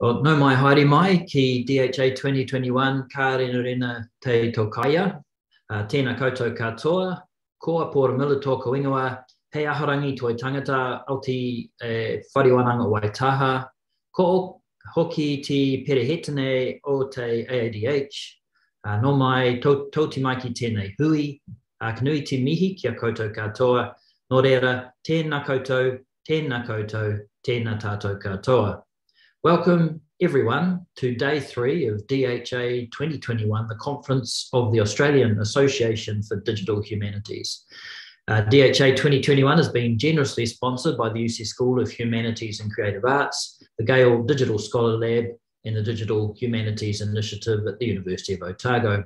No mai haere mai ki DHA2021 ka Renarena te Taukaea. Tēnā koutou katoa, koa pōra mila tōka ingoa, hei aharangi toi tangata, Aote whariwananga Waitaha, ko hoki te perehetene o te aaDH. No mai tauti mai ki tēnei hui, kanui te mihi kia koutou katoa, no reira tēnā koutou, tēnā tātou katoa. Welcome, everyone, to Day 3 of DHA 2021, the Conference of the Australian Association for Digital Humanities. DHA 2021 has been generously sponsored by the UC School of Humanities and Creative Arts, the Gale Digital Scholar Lab, and the Digital Humanities Initiative at the University of Otago.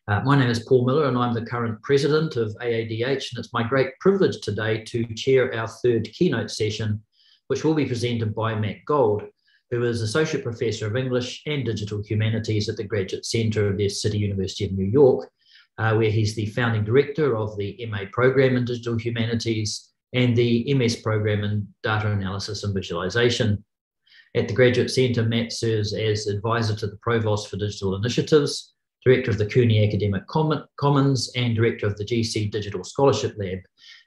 My name is Paul Millar, and I'm the current president of aaDH, and it's my great privilege today to chair our third keynote session, which will be presented by Matt Gold, who is Associate Professor of English and Digital Humanities at the Graduate Centre of the City University of New York, where he's the founding director of the MA program in Digital Humanities and the MS program in Data Analysis and Visualization. At the Graduate Centre, Matt serves as advisor to the Provost for Digital Initiatives, director of the Cuny Academic Commons, and director of the GC Digital Scholarship Lab.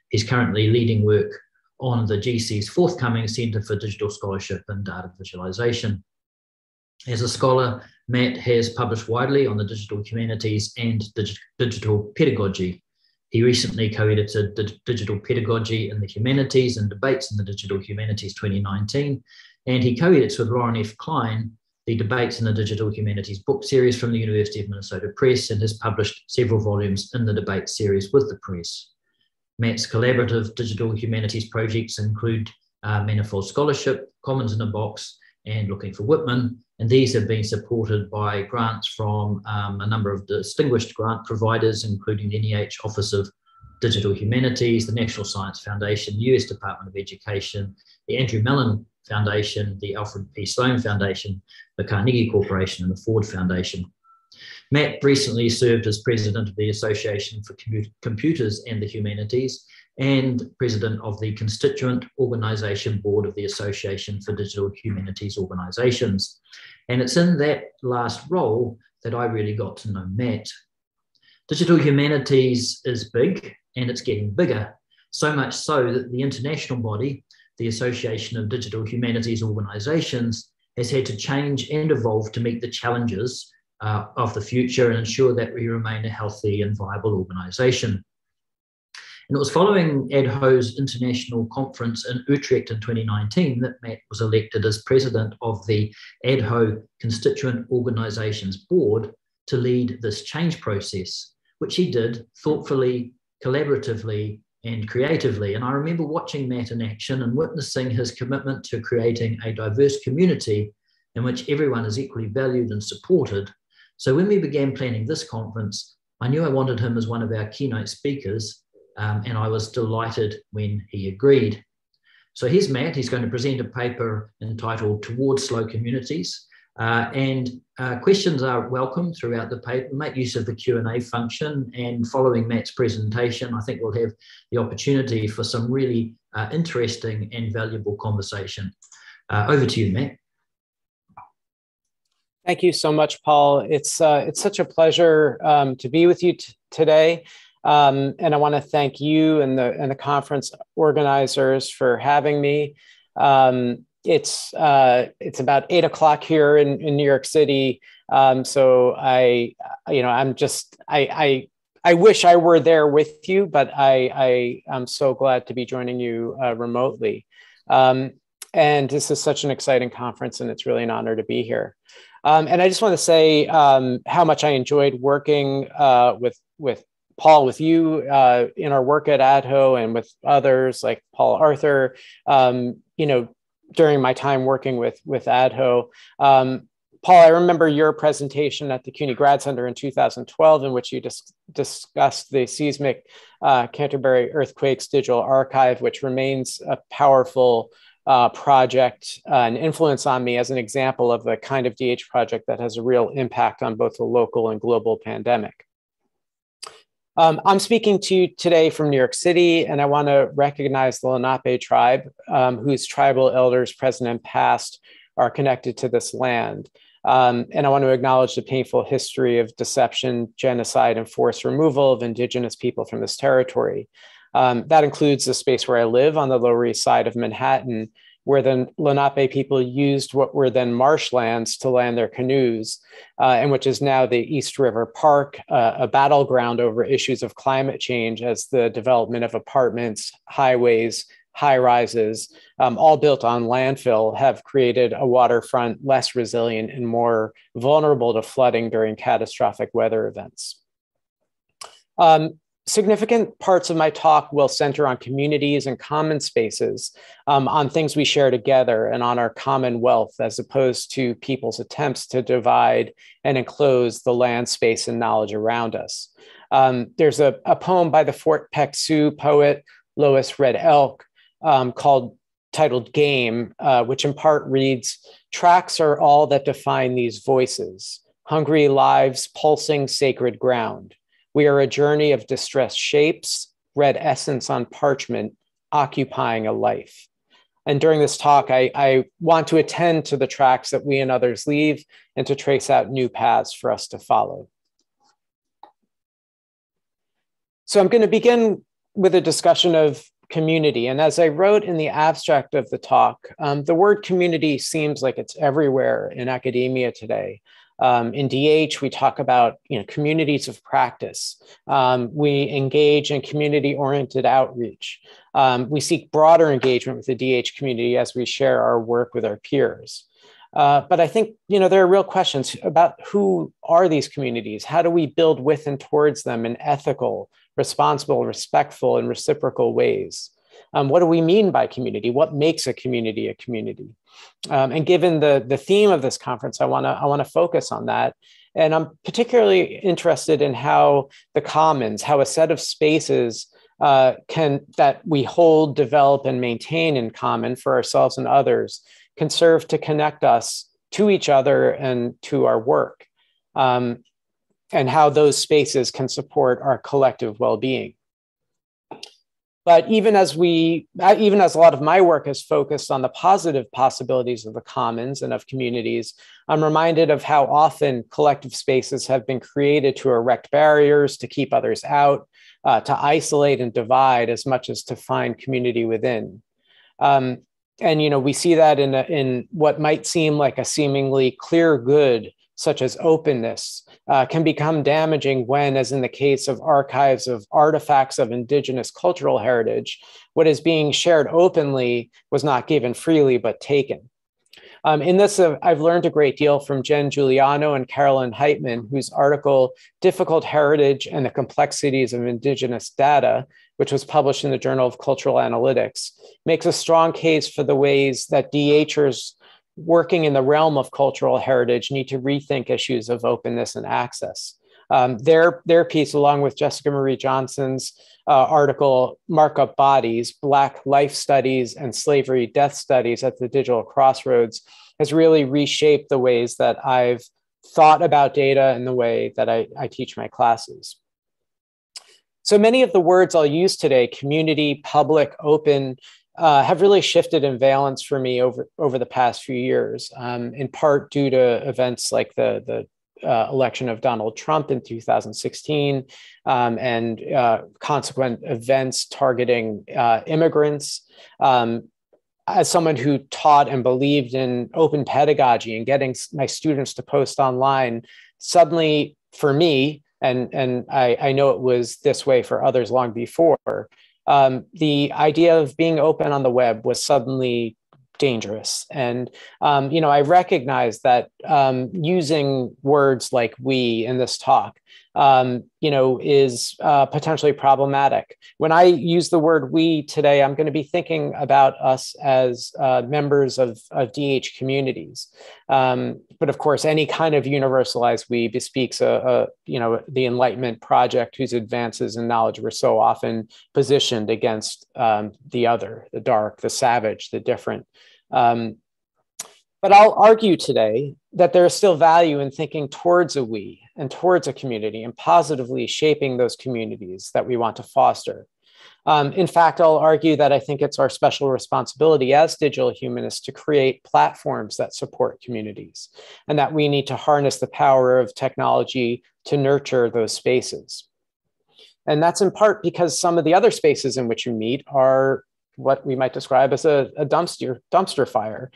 He's currently leading work on the GC's forthcoming Centre for Digital Scholarship and Data Visualization. As a scholar, Matt has published widely on the digital humanities and digital pedagogy. He recently co-edited Digital Pedagogy in the Humanities and Debates in the Digital Humanities 2019, and he co-edits with Lauren F. Klein the Debates in the Digital Humanities book series from the University of Minnesota Press, and has published several volumes in the debate series with the press. Matt's collaborative digital humanities projects include Manifold Scholarship, Commons in a Box, and Looking for Whitman, and these have been supported by grants from a number of distinguished grant providers, including the NEH Office of Digital Humanities, the National Science Foundation, the US Department of Education, the Andrew Mellon Foundation, the Alfred P. Sloan Foundation, the Carnegie Corporation, and the Ford Foundation. Matt recently served as president of the Association for Computers and the Humanities and president of the Constituent Organisation Board of the Association for Digital Humanities Organisations. And it's in that last role that I really got to know Matt. Digital humanities is big, and it's getting bigger, so much so that the international body, the Association of Digital Humanities Organisations, has had to change and evolve to meet the challenges of the future and ensure that we remain a healthy and viable organisation. And it was following aaDH's international conference in Utrecht in 2019 that Matt was elected as president of the aaDH Constituent Organisations Board to lead this change process, which he did thoughtfully, collaboratively, and creatively. And I remember watching Matt in action and witnessing his commitment to creating a diverse community in which everyone is equally valued and supported. So when we began planning this conference, I knew I wanted him as one of our keynote speakers, and I was delighted when he agreed. So here's Matt. He's going to present a paper entitled Towards Slow Communities, and questions are welcome throughout the paper. Make use of the Q&A function, and following Matt's presentation, I think we'll have the opportunity for some really interesting and valuable conversation. Over to you, Matt. Thank you so much, Paul. It's such a pleasure to be with you today, and I want to thank you and the conference organizers for having me. It's about 8 o'clock here in New York City, so I wish I were there with you, but I'm so glad to be joining you remotely. And this is such an exciting conference, and it's really an honor to be here. And I just want to say how much I enjoyed working with Paul, with you in our work at aaDH, and with others like Paul Arthur, during my time working with aaDH. Paul, I remember your presentation at the Cuny Grad Center in 2012, in which you discussed the seismic Canterbury Earthquakes Digital Archive, which remains a powerful project and influence on me as an example of the kind of DH project that has a real impact on both the local and global pandemic. I'm speaking to you today from New York City, and I want to recognize the Lenape tribe, whose tribal elders, present and past, are connected to this land. And I want to acknowledge the painful history of deception, genocide, and forced removal of Indigenous people from this territory. That includes the space where I live on the Lower East Side of Manhattan, where the Lenape people used what were then marshlands to land their canoes, and which is now the East River Park, a battleground over issues of climate change as the development of apartments, highways, high-rises, all built on landfill, have created a waterfront less resilient and more vulnerable to flooding during catastrophic weather events. Significant parts of my talk will center on communities and common spaces, on things we share together and on our common wealth, as opposed to people's attempts to divide and enclose the land, space, and knowledge around us. There's a poem by the Fort Peck Sioux poet Lois Red Elk titled Game, which in part reads, "Tracks are all that define these voices, hungry lives pulsing sacred ground. We are a journey of distressed shapes, red essence on parchment, occupying a life." And during this talk, I want to attend to the tracks that we and others leave and to trace out new paths for us to follow. So I'm going to begin with a discussion of community. And as I wrote in the abstract of the talk, the word community seems like it's everywhere in academia today. In DH, we talk about communities of practice. We engage in community-oriented outreach. We seek broader engagement with the DH community as we share our work with our peers. But I think there are real questions about who are these communities? How do we build with and towards them in ethical, responsible, respectful, and reciprocal ways? What do we mean by community? What makes a community a community? And given the theme of this conference, I want to focus on that. And I'm particularly interested in how the commons, how a set of spaces that we hold, develop, and maintain in common for ourselves and others can serve to connect us to each other and to our work, and how those spaces can support our collective well-being. But even as a lot of my work is focused on the positive possibilities of the commons and of communities, I'm reminded of how often collective spaces have been created to erect barriers, to keep others out, to isolate and divide as much as to find community within. And we see that in what might seem like a seemingly clear good, such as openness, can become damaging when, as in the case of archives of artifacts of Indigenous cultural heritage, what is being shared openly was not given freely, but taken. In this, I've learned a great deal from Jen Giuliano and Carolyn Heitman, whose article, Difficult Heritage and the Complexities of Indigenous Data, which was published in the Journal of Cultural Analytics, makes a strong case for the ways that DHers working in the realm of cultural heritage need to rethink issues of openness and access. Their piece, along with Jessica Marie Johnson's article, Markup Bodies, Black Life Studies and Slavery Death Studies at the Digital Crossroads, has really reshaped the ways that I've thought about data and the way that I teach my classes. So many of the words I'll use today, community, public, open, have really shifted in valence for me over the past few years, in part due to events like the election of Donald Trump in 2016 and consequent events targeting immigrants. As someone who taught and believed in open pedagogy and getting my students to post online, suddenly for me, and I know it was this way for others long before, the idea of being open on the web was suddenly dangerous. And, I recognize that using words like we in this talk, is potentially problematic. When I use the word we today, I'm going to be thinking about us as members of DH communities. But of course, any kind of universalized we bespeaks the Enlightenment project, whose advances in knowledge were so often positioned against the other, the dark, the savage, the different. But I'll argue today that there is still value in thinking towards a we and towards a community and positively shaping those communities that we want to foster. In fact, I'll argue that I think it's our special responsibility as digital humanists to create platforms that support communities, and that we need to harness the power of technology to nurture those spaces. And that's in part because some of the other spaces in which you meet are what we might describe as a dumpster fire,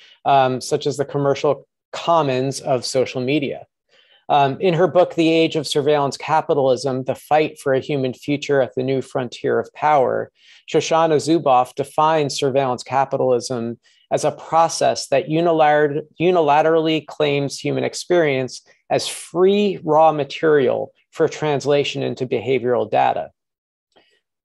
such as the commercial commons of social media. In her book, The Age of Surveillance Capitalism, The Fight for a Human Future at the New Frontier of Power, Shoshana Zuboff defines surveillance capitalism as a process that unilaterally claims human experience as free raw material for translation into behavioral data.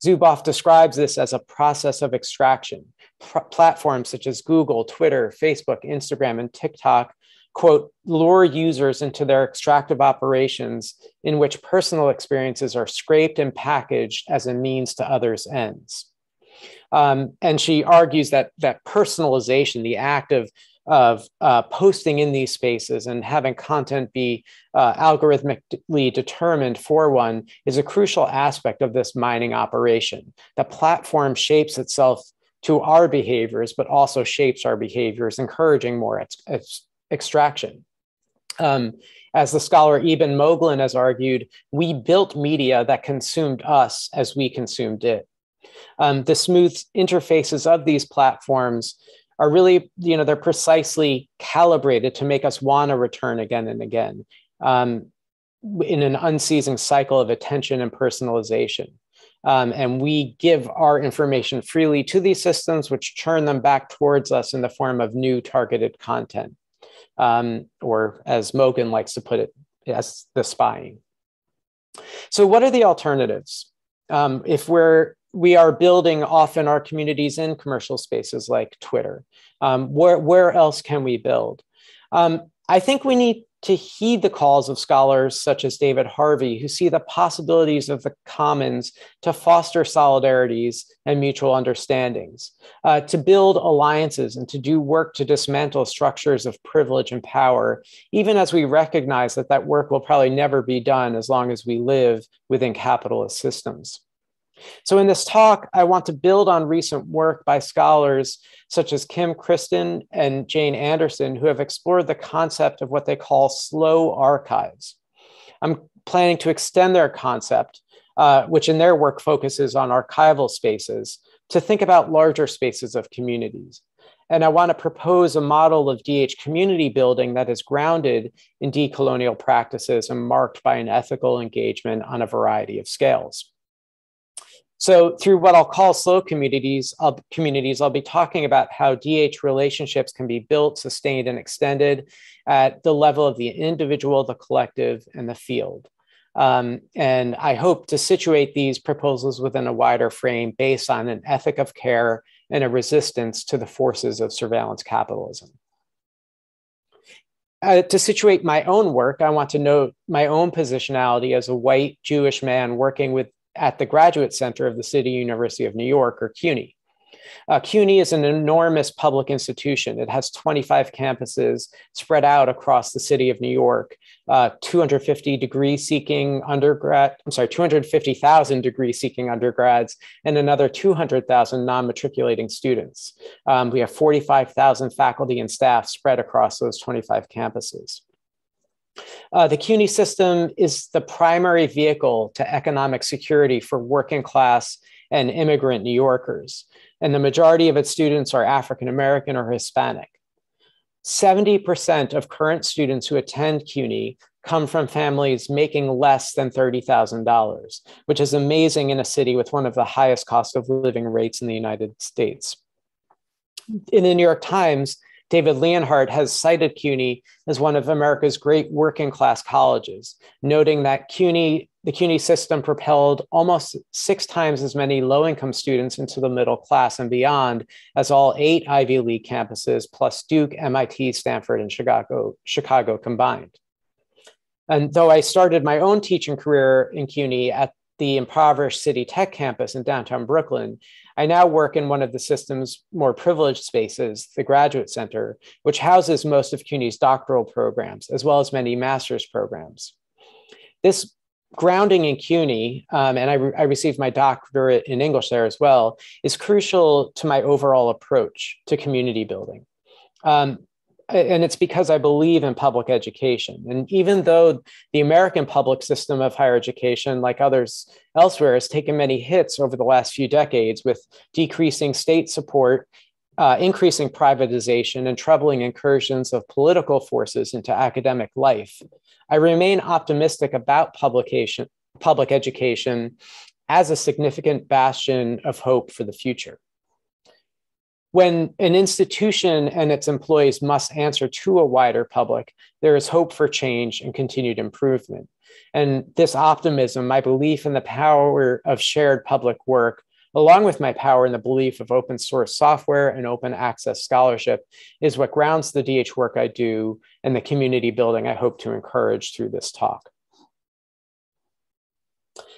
Zuboff describes this as a process of extraction. Platforms such as Google, Twitter, Facebook, Instagram, and TikTok, quote, lure users into their extractive operations in which personal experiences are scraped and packaged as a means to others' ends. And she argues that personalization, the act of posting in these spaces and having content be algorithmically determined for one, is a crucial aspect of this mining operation. The platform shapes itself to our behaviors, but also shapes our behaviors, encouraging more extraction. As the scholar Eben Moglen has argued, we built media that consumed us as we consumed it. The smooth interfaces of these platforms are really, they're precisely calibrated to make us want to return again and again in an unceasing cycle of attention and personalization. And we give our information freely to these systems, which churn them back towards us in the form of new targeted content. Or as Mogan likes to put it, as the spying. So what are the alternatives? If we are building often our communities in commercial spaces like Twitter, where else can we build? I think we need to heed the calls of scholars such as David Harvey, who see the possibilities of the commons to foster solidarities and mutual understandings, to build alliances and to do work to dismantle structures of privilege and power, even as we recognize that that work will probably never be done as long as we live within capitalist systems. So in this talk, I want to build on recent work by scholars such as Kim Kristen and Jane Anderson, who have explored the concept of what they call slow archives. I'm planning to extend their concept, which in their work focuses on archival spaces, to think about larger spaces of communities. And I want to propose a model of DH community building that is grounded in decolonial practices and marked by an ethical engagement on a variety of scales. So through what I'll call slow communities, I'll be talking about how DH relationships can be built, sustained, and extended at the level of the individual, the collective, and the field. And I hope to situate these proposals within a wider frame based on an ethic of care and a resistance to the forces of surveillance capitalism. To situate my own work, I want to note my own positionality as a white Jewish man working at the Graduate Center of the City University of New York, or Cuny. Cuny is an enormous public institution. It has 25 campuses spread out across the city of New York, 250,000 degree-seeking undergrads, and another 200,000 non-matriculating students. We have 45,000 faculty and staff spread across those 25 campuses. The Cuny system is the primary vehicle to economic security for working class and immigrant New Yorkers, and the majority of its students are African American or Hispanic. 70% of current students who attend Cuny come from families making less than $30,000, which is amazing in a city with one of the highest cost of living rates in the United States. In the New York Times, David Leonhardt has cited Cuny as one of America's great working class colleges, noting that the Cuny system propelled almost 6 times as many low-income students into the middle class and beyond as all 8 Ivy League campuses, plus Duke, MIT, Stanford, and Chicago combined. And though I started my own teaching career in Cuny at the impoverished City Tech campus in downtown Brooklyn, I now work in one of the system's more privileged spaces, the Graduate Center, which houses most of Cuny's doctoral programs, as well as many master's programs. This grounding in Cuny, and I received my doctorate in English there as well, is crucial to my overall approach to community building. And it's because I believe in public education. And even though the American public system of higher education, like others elsewhere, has taken many hits over the last few decades with decreasing state support, increasing privatization, and troubling incursions of political forces into academic life, I remain optimistic about public education as a significant bastion of hope for the future. When an institution and its employees must answer to a wider public, there is hope for change and continued improvement. And this optimism, my belief in the power of shared public work, along with my power in the belief of open source software and open access scholarship, is what grounds the DH work I do and the community building I hope to encourage through this talk.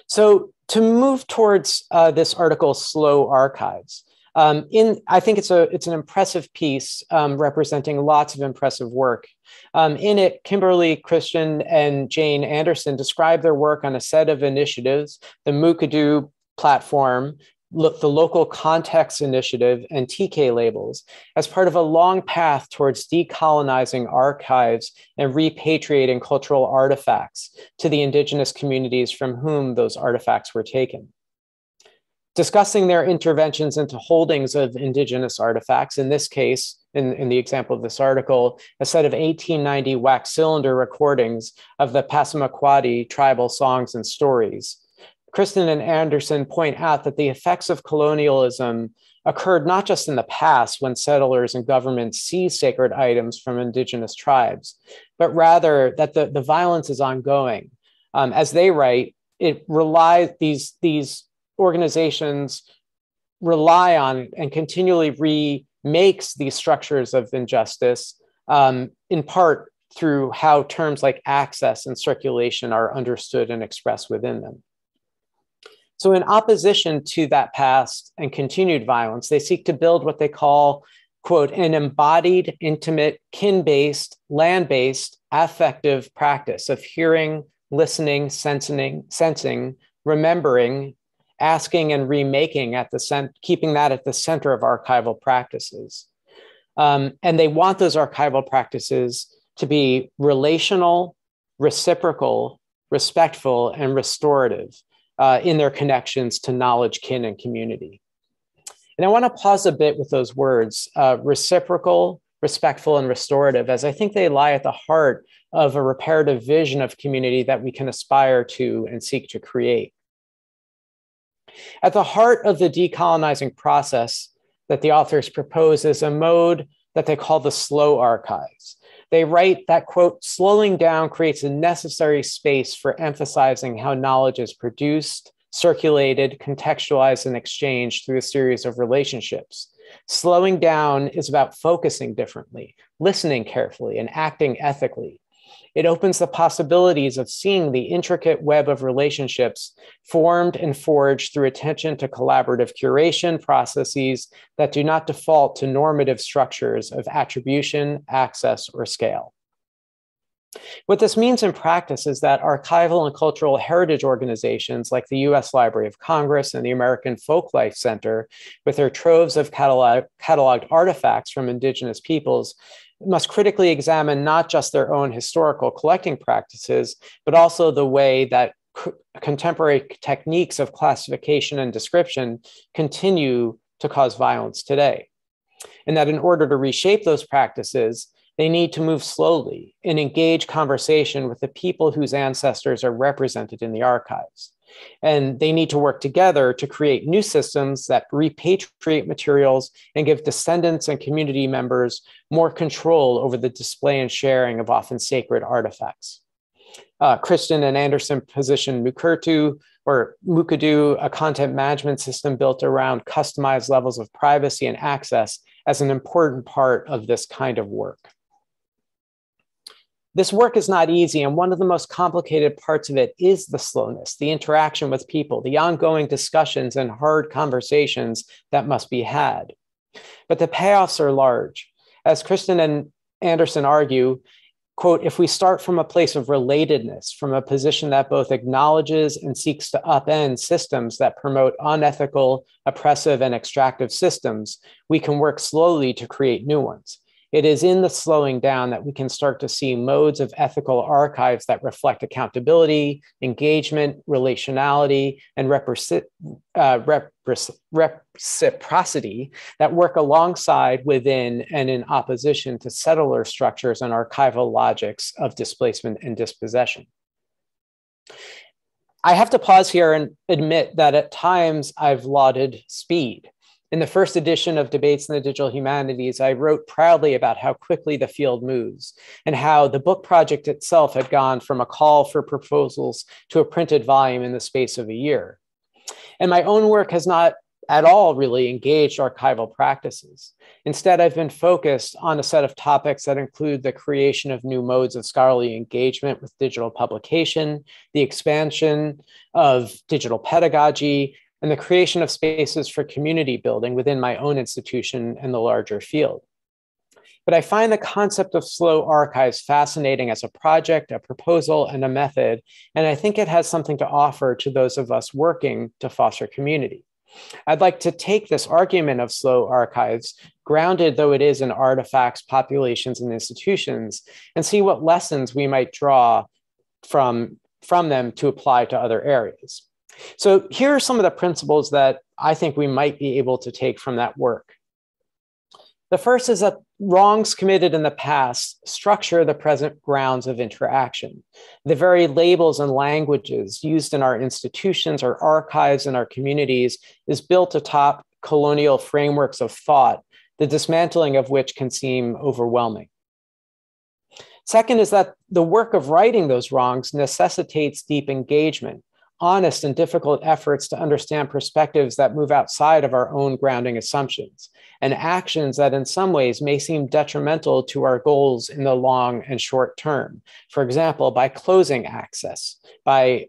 So to move towards this article, Slow Archives, I think it's an impressive piece representing lots of impressive work. In it, Kimberly, Christian, and Jane Anderson describe their work on a set of initiatives, the Mukurtu platform, the Local Context Initiative, and TK labels, as part of a long path towards decolonizing archives and repatriating cultural artifacts to the indigenous communities from whom those artifacts were taken. Discussing their interventions into holdings of indigenous artifacts, in this case, in the example of this article, a set of 1890 wax cylinder recordings of the Passamaquoddy tribal songs and stories. Kristen and Anderson point out that the effects of colonialism occurred not just in the past when settlers and governments seized sacred items from indigenous tribes, but rather that the violence is ongoing. As they write, these organizations rely on and continually remakes these structures of injustice, in part through how terms like access and circulation are understood and expressed within them. So in opposition to that past and continued violence, they seek to build what they call, quote, an embodied, intimate, kin-based, land-based, affective practice of hearing, listening, sensing, remembering, asking, and remaking keeping that at the center of archival practices. And they want those archival practices to be relational, reciprocal, respectful, and restorative in their connections to knowledge, kin, and community. And I want to pause a bit with those words, reciprocal, respectful, and restorative, as I think they lie at the heart of a reparative vision of community that we can aspire to and seek to create. At the heart of the decolonizing process that the authors propose is a mode that they call the slow archives. They write that, quote, slowing down creates a necessary space for emphasizing how knowledge is produced, circulated, contextualized, and exchanged through a series of relationships. Slowing down is about focusing differently, listening carefully, and acting ethically. It opens the possibilities of seeing the intricate web of relationships formed and forged through attention to collaborative curation processes that do not default to normative structures of attribution, access, or scale. What this means in practice is that archival and cultural heritage organizations like the U.S. Library of Congress and the American Folklife Center, with their troves of cataloged artifacts from indigenous peoples, must critically examine not just their own historical collecting practices, but also the way that contemporary techniques of classification and description continue to cause violence today. And that in order to reshape those practices, they need to move slowly and engage conversation with the people whose ancestors are represented in the archives. And they need to work together to create new systems that repatriate materials and give descendants and community members more control over the display and sharing of often sacred artifacts. Christian and Anderson position Mukurtu, a content management system built around customized levels of privacy and access, as an important part of this kind of work. This work is not easy, and one of the most complicated parts of it is the slowness, the interaction with people, the ongoing discussions and hard conversations that must be had. But the payoffs are large. As Kristen and Anderson argue, quote, if we start from a place of relatedness, from a position that both acknowledges and seeks to upend systems that promote unethical, oppressive, and extractive systems, we can work slowly to create new ones. It is in the slowing down that we can start to see modes of ethical archives that reflect accountability, engagement, relationality, and reciprocity that work alongside, within, and in opposition to settler structures and archival logics of displacement and dispossession. I have to pause here and admit that at times I've lauded speed. In the first edition of Debates in the Digital Humanities, I wrote proudly about how quickly the field moves and how the book project itself had gone from a call for proposals to a printed volume in the space of a year. And my own work has not at all really engaged archival practices. Instead, I've been focused on a set of topics that include the creation of new modes of scholarly engagement with digital publication, the expansion of digital pedagogy, and the creation of spaces for community building within my own institution and the larger field. But I find the concept of slow archives fascinating as a project, a proposal, and a method, and I think it has something to offer to those of us working to foster community. I'd like to take this argument of slow archives, grounded though it is in artifacts, populations, and institutions, and see what lessons we might draw from them to apply to other areas. So here are some of the principles that I think we might be able to take from that work. The first is that wrongs committed in the past structure the present grounds of interaction. The very labels and languages used in our institutions, our archives, and our communities is built atop colonial frameworks of thought, the dismantling of which can seem overwhelming. Second is that the work of righting those wrongs necessitates deep engagement, honest and difficult efforts to understand perspectives that move outside of our own grounding assumptions, and actions that in some ways may seem detrimental to our goals in the long and short term. For example, by closing access, by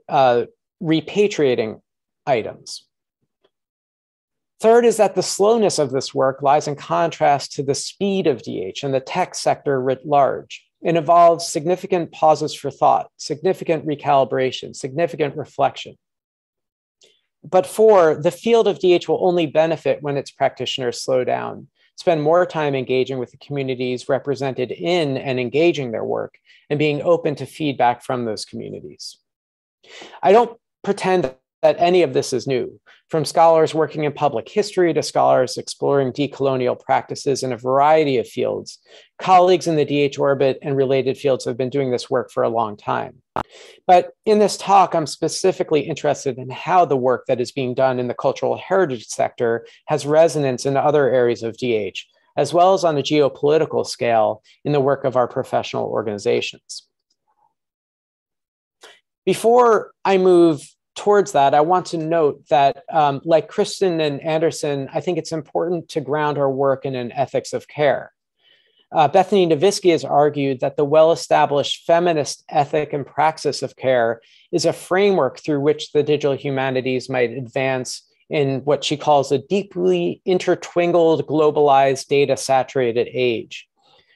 repatriating items. Third is that the slowness of this work lies in contrast to the speed of DH and the tech sector writ large. It involves significant pauses for thought, significant recalibration, significant reflection. But four, the field of DH will only benefit when its practitioners slow down, spend more time engaging with the communities represented in and engaging their work, and being open to feedback from those communities. I don't pretend that any of this is new. From scholars working in public history to scholars exploring decolonial practices in a variety of fields, colleagues in the DH orbit and related fields have been doing this work for a long time. But in this talk, I'm specifically interested in how the work that is being done in the cultural heritage sector has resonance in other areas of DH, as well as on a geopolitical scale in the work of our professional organizations. Before I move towards that, I want to note that like Kristen and Anderson, I think it's important to ground our work in an ethics of care. Bethany Novisky has argued that the well-established feminist ethic and praxis of care is a framework through which the digital humanities might advance in what she calls a deeply intertwinkled, globalized, data-saturated age.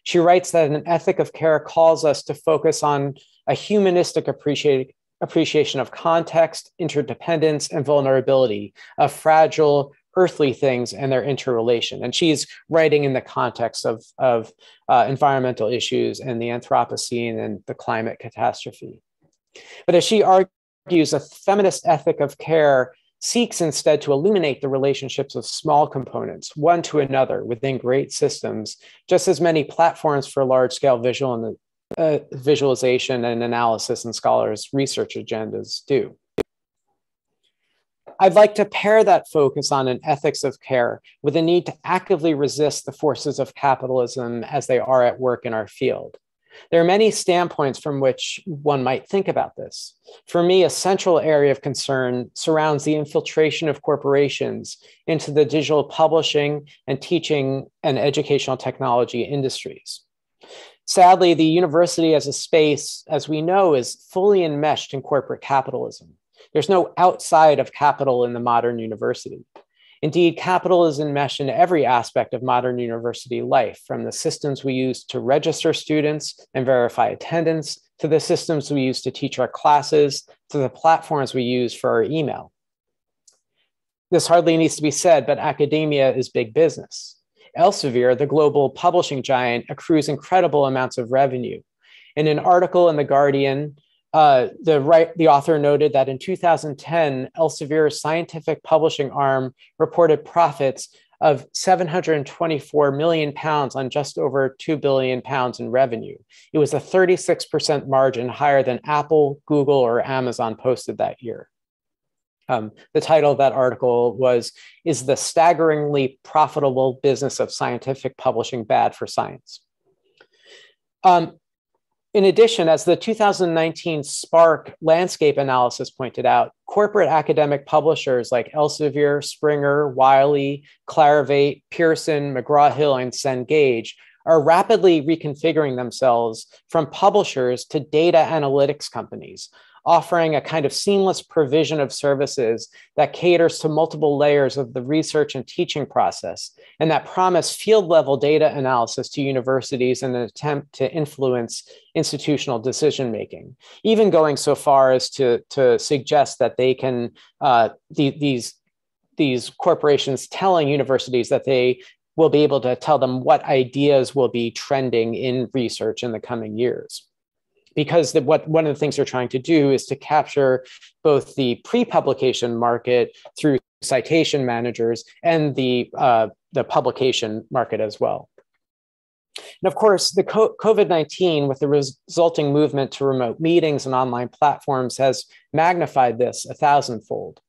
She writes that an ethic of care calls us to focus on a humanistic appreciation of context, interdependence, and vulnerability of fragile earthly things and their interrelation. And she's writing in the context of environmental issues and the Anthropocene and the climate catastrophe. But as she argues, a feminist ethic of care seeks instead to illuminate the relationships of small components, one to another within great systems, just as many platforms for large-scale visualization and analysis and scholars' research agendas do. I'd like to pair that focus on an ethics of care with a need to actively resist the forces of capitalism as they are at work in our field. There are many standpoints from which one might think about this. For me, a central area of concern surrounds the infiltration of corporations into the digital publishing and teaching and educational technology industries. Sadly, the university as a space, as we know, is fully enmeshed in corporate capitalism. There's no outside of capital in the modern university. Indeed, capital is enmeshed in every aspect of modern university life, from the systems we use to register students and verify attendance, to the systems we use to teach our classes, to the platforms we use for our email. This hardly needs to be said, but academia is big business. Elsevier, the global publishing giant, accrues incredible amounts of revenue. In an article in The Guardian, the author noted that in 2010, Elsevier's scientific publishing arm reported profits of £724 million on just over £2 billion in revenue. It was a 36% margin higher than Apple, Google, or Amazon posted that year. The title of that article was, "Is the Staggeringly Profitable Business of Scientific Publishing Bad for Science?" In addition, as the 2019 Spark landscape analysis pointed out, corporate academic publishers like Elsevier, Springer, Wiley, Clarivate, Pearson, McGraw-Hill, and Cengage are rapidly reconfiguring themselves from publishers to data analytics companies, offering a kind of seamless provision of services that caters to multiple layers of the research and teaching process, and that promise field-level data analysis to universities in an attempt to influence institutional decision-making, even going so far as to suggest that they can, these corporations telling universities that they will be able to tell them what ideas will be trending in research in the coming years. Because one of the things they're trying to do is to capture both the pre-publication market through citation managers and the publication market as well. And of course, the COVID-19, with the resulting movement to remote meetings and online platforms, has magnified this 1,000-fold.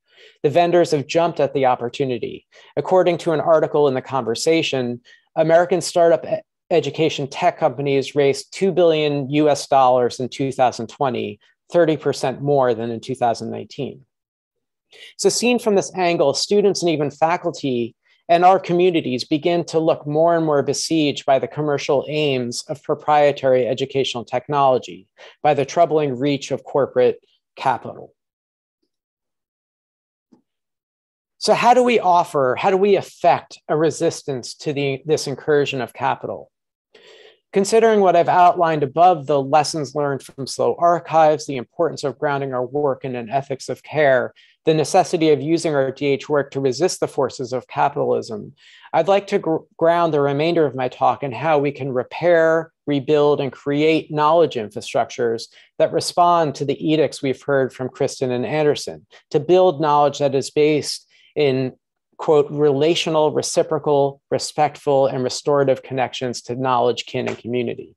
The vendors have jumped at the opportunity. According to an article in The Conversation, American startup education tech companies raised $2 billion in 2020, 30% more than in 2019. So seen from this angle, students and even faculty and our communities begin to look more and more besieged by the commercial aims of proprietary educational technology, by the troubling reach of corporate capital. So how do we affect a resistance to this incursion of capital? Considering what I've outlined above, the lessons learned from slow archives, the importance of grounding our work in an ethics of care, the necessity of using our DH work to resist the forces of capitalism, I'd like to ground the remainder of my talk in how we can repair, rebuild, and create knowledge infrastructures that respond to the edicts we've heard from Kristen and Anderson, to build knowledge that is based in, quote, relational, reciprocal, respectful, and restorative connections to knowledge, kin, and community.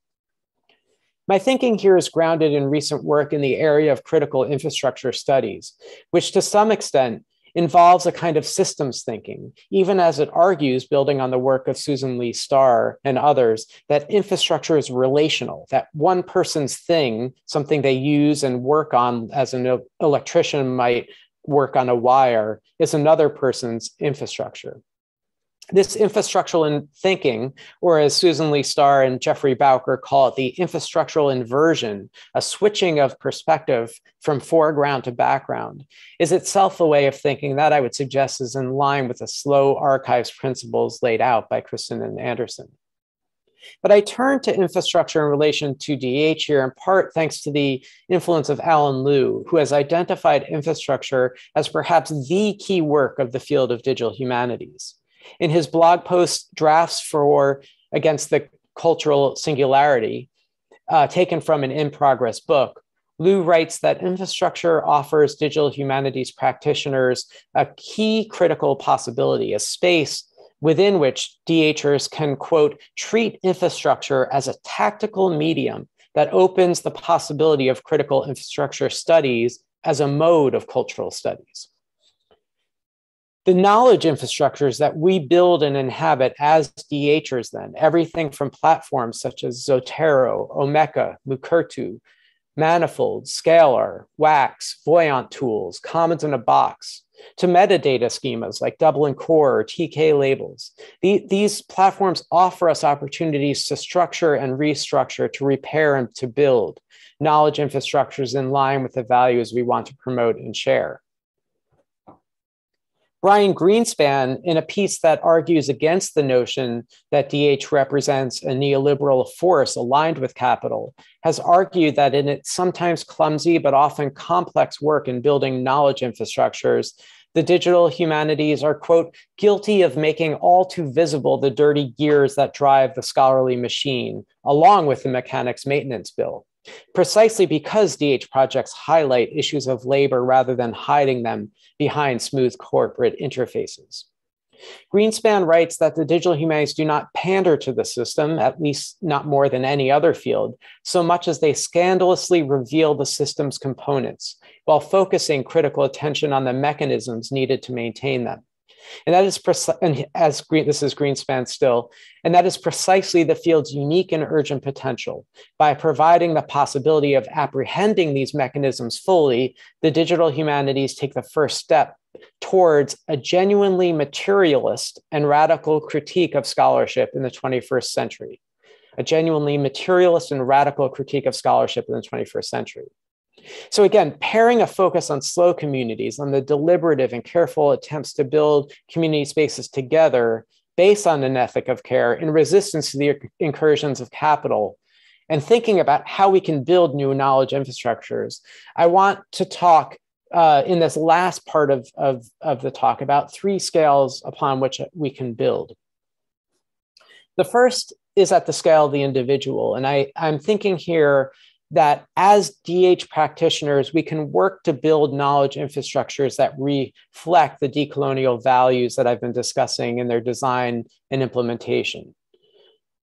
My thinking here is grounded in recent work in the area of critical infrastructure studies, which to some extent involves a kind of systems thinking, even as it argues, building on the work of Susan Lee Starr and others, that infrastructure is relational, that one person's thing, something they use and work on as an electrician might work on a wire, is another person's infrastructure. This infrastructural thinking, or as Susan Lee Starr and Jeffrey Bowker call it, the infrastructural inversion, a switching of perspective from foreground to background, is itself a way of thinking that I would suggest is in line with the slow archives principles laid out by Kristen and Anderson. But I turn to infrastructure in relation to DH here, in part thanks to the influence of Alan Liu, who has identified infrastructure as perhaps the key work of the field of digital humanities. In his blog post, Drafts Against the Cultural Singularity, taken from an in-progress book, Liu writes that infrastructure offers digital humanities practitioners a key critical possibility, a space within which DHers can, quote, treat infrastructure as a tactical medium that opens the possibility of critical infrastructure studies as a mode of cultural studies. The knowledge infrastructures that we build and inhabit as DHers then, everything from platforms such as Zotero, Omeka, Mukurtu, Manifold, Scalar, Wax, Voyant tools, Commons in a Box, to metadata schemas like Dublin Core or TK labels. These platforms offer us opportunities to structure and restructure, to repair and to build knowledge infrastructures in line with the values we want to promote and share. Brian Greenspan, in a piece that argues against the notion that DH represents a neoliberal force aligned with capital, has argued that in its sometimes clumsy but often complex work in building knowledge infrastructures, the digital humanities are, quote, guilty of making all too visible the dirty gears that drive the scholarly machine, along with the mechanics maintenance bill. Precisely because DH projects highlight issues of labor rather than hiding them behind smooth corporate interfaces. Greenspan writes that the digital humanities do not pander to the system, at least not more than any other field, so much as they scandalously reveal the system's components, while focusing critical attention on the mechanisms needed to maintain them. And that is this is Greenspan still, and that is precisely the field's unique and urgent potential. By providing the possibility of apprehending these mechanisms fully, the digital humanities take the first step towards a genuinely materialist and radical critique of scholarship in the 21st century. A genuinely materialist and radical critique of scholarship in the 21st century. So again, pairing a focus on slow communities, on the deliberative and careful attempts to build community spaces together based on an ethic of care in resistance to the incursions of capital, and thinking about how we can build new knowledge infrastructures, I want to talk in this last part of the talk about three scales upon which we can build. The first is at the scale of the individual, and I'm thinking here that as DH practitioners, we can work to build knowledge infrastructures that reflect the decolonial values that I've been discussing in their design and implementation.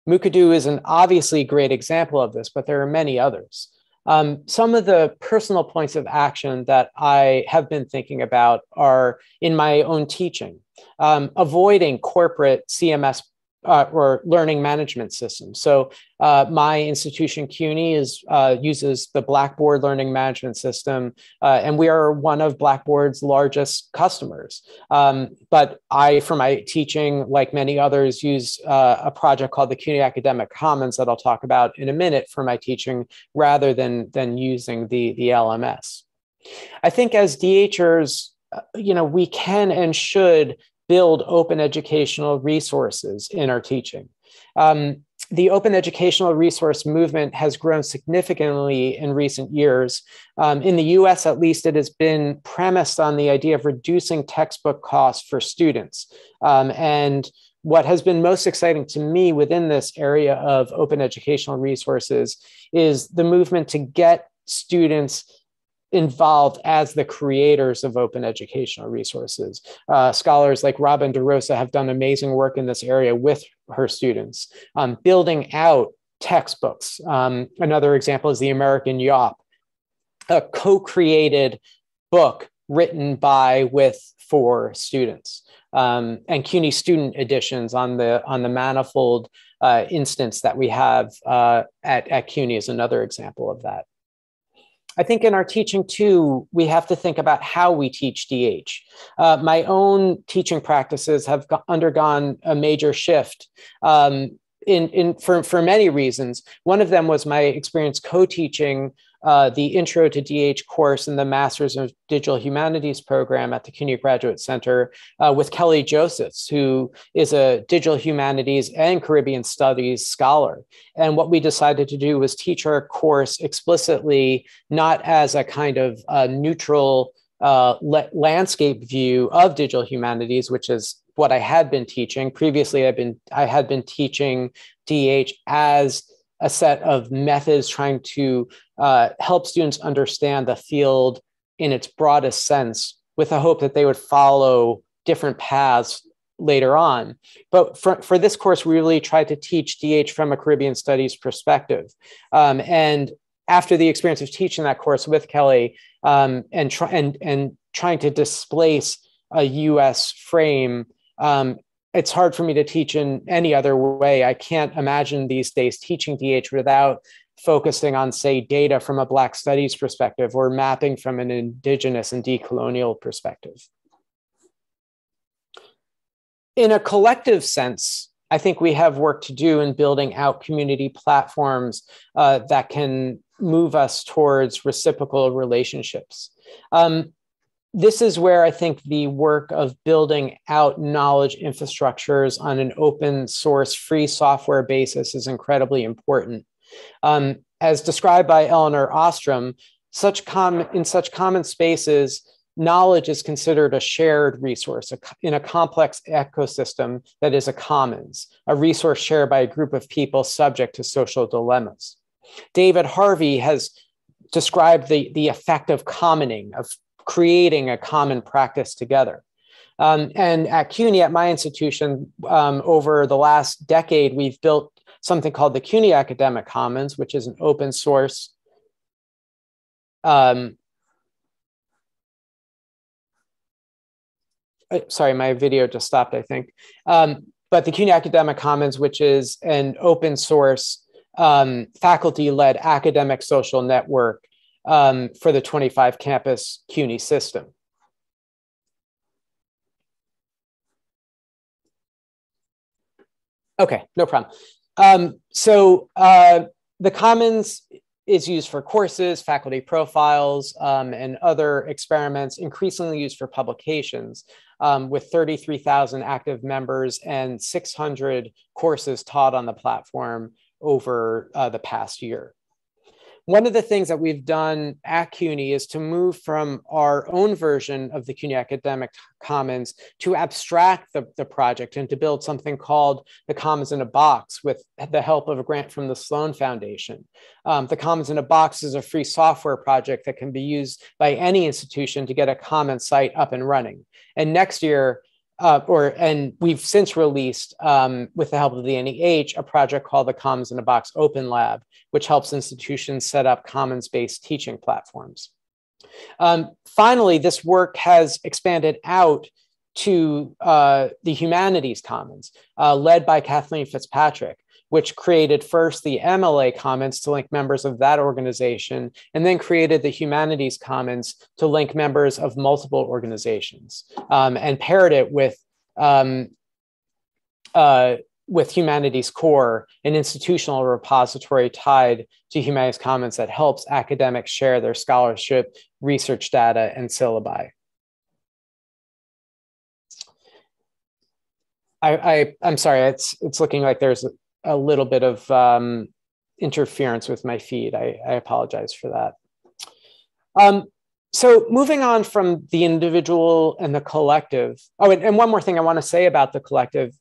Mukurtu is an obviously great example of this, but there are many others. Some of the personal points of action that I have been thinking about are in my own teaching, avoiding corporate CMS or learning management systems. So my institution, Cuny, uses the Blackboard learning management system, and we are one of Blackboard's largest customers. But I, for my teaching, like many others, use a project called the Cuny Academic Commons that I'll talk about in a minute for my teaching, rather than using the LMS. I think as DHers, we can and should build open educational resources in our teaching. The open educational resource movement has grown significantly in recent years. In the US, at least, it has been premised on the idea of reducing textbook costs for students. And what has been most exciting to me within this area of open educational resources is the movement to get students involved as the creators of open educational resources. Scholars like Robin DeRosa have done amazing work in this area with her students, building out textbooks. Another example is the American Yawp, a co-created book written by, with, for students. And CUNY student editions on the manifold instance that we have at CUNY is another example of that. I think in our teaching too, we have to think about how we teach DH. My own teaching practices have undergone a major shift for many reasons. One of them was my experience co-teaching the Intro to DH course in the Masters of Digital Humanities program at the Cuny Graduate Center with Kelly Josephs, who is a digital humanities and Caribbean studies scholar. And what we decided to do was teach our course explicitly, not as a kind of neutral landscape view of digital humanities, which is what I had been teaching. Previously, I had been teaching DH as a set of methods trying to help students understand the field in its broadest sense, with the hope that they would follow different paths later on. But for this course, we really tried to teach DH from a Caribbean studies perspective. And after the experience of teaching that course with Kelly and trying to displace a US frame, it's hard for me to teach in any other way. I can't imagine these days teaching DH without focusing on, say, data from a Black studies perspective or mapping from an Indigenous and decolonial perspective. In a collective sense, I think we have work to do in building out community platforms that can move us towards reciprocal relationships. this is where I think the work of building out knowledge infrastructures on an open source free software basis is incredibly important. As described by Eleanor Ostrom, in such common spaces, knowledge is considered a shared resource in a complex ecosystem that is a commons, a resource shared by a group of people subject to social dilemmas. David Harvey has described the effect of commoning, of creating a common practice together. And at Cuny, at my institution, over the last decade, we've built something called the Cuny Academic Commons, which is an open source sorry, my video just stopped, I think. But the Cuny Academic Commons, which is an open source faculty-led academic social network for the 25 campus Cuny system. Okay, no problem. The Commons is used for courses, faculty profiles, and other experiments, increasingly used for publications, with 33,000 active members and 600 courses taught on the platform over the past year. One of the things that we've done at Cuny is to move from our own version of the Cuny Academic Commons to abstract the project and to build something called the Commons in a Box with the help of a grant from the Sloan Foundation. The Commons in a Box is a free software project that can be used by any institution to get a common site up and running. And next year, and we've since released, with the help of the NEH, a project called the Commons in a Box Open Lab, which helps institutions set up commons-based teaching platforms. Finally, this work has expanded out to the Humanities Commons, led by Kathleen Fitzpatrick, which created first the MLA Commons to link members of that organization, and then created the Humanities Commons to link members of multiple organizations, and paired it with Humanities Core, an institutional repository tied to Humanities Commons that helps academics share their scholarship, research data, and syllabi. I'm sorry, it's looking like there's a little bit of interference with my feed. I apologize for that. So moving on from the individual and the collective. Oh, and one more thing I want to say about the collective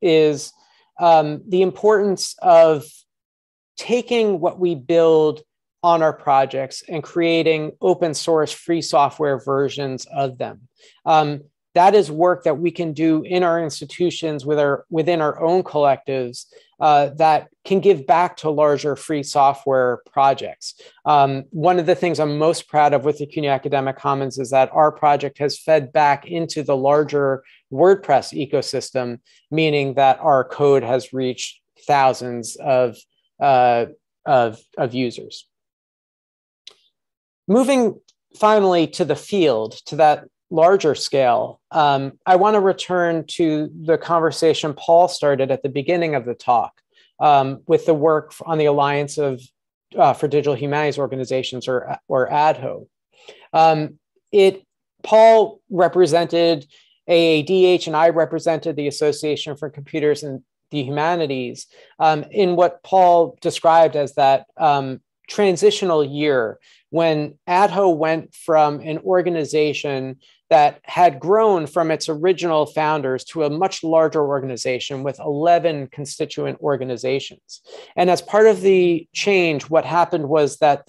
is the importance of taking what we build on our projects and creating open source free software versions of them. That is work that we can do in our institutions within our own collectives that can give back to larger free software projects. One of the things I'm most proud of with the Cuny Academic Commons is that our project has fed back into the larger WordPress ecosystem, meaning that our code has reached thousands of users. Moving finally to the field, to that larger scale, I want to return to the conversation Paul started at the beginning of the talk with the work on the Alliance for Digital Humanities Organizations, or aaDH. Paul represented aaDH and I represented the Association for Computers and the Humanities in what Paul described as that transitional year when aaDH went from an organization that had grown from its original founders to a much larger organization with 11 constituent organizations. And as part of the change, what happened was that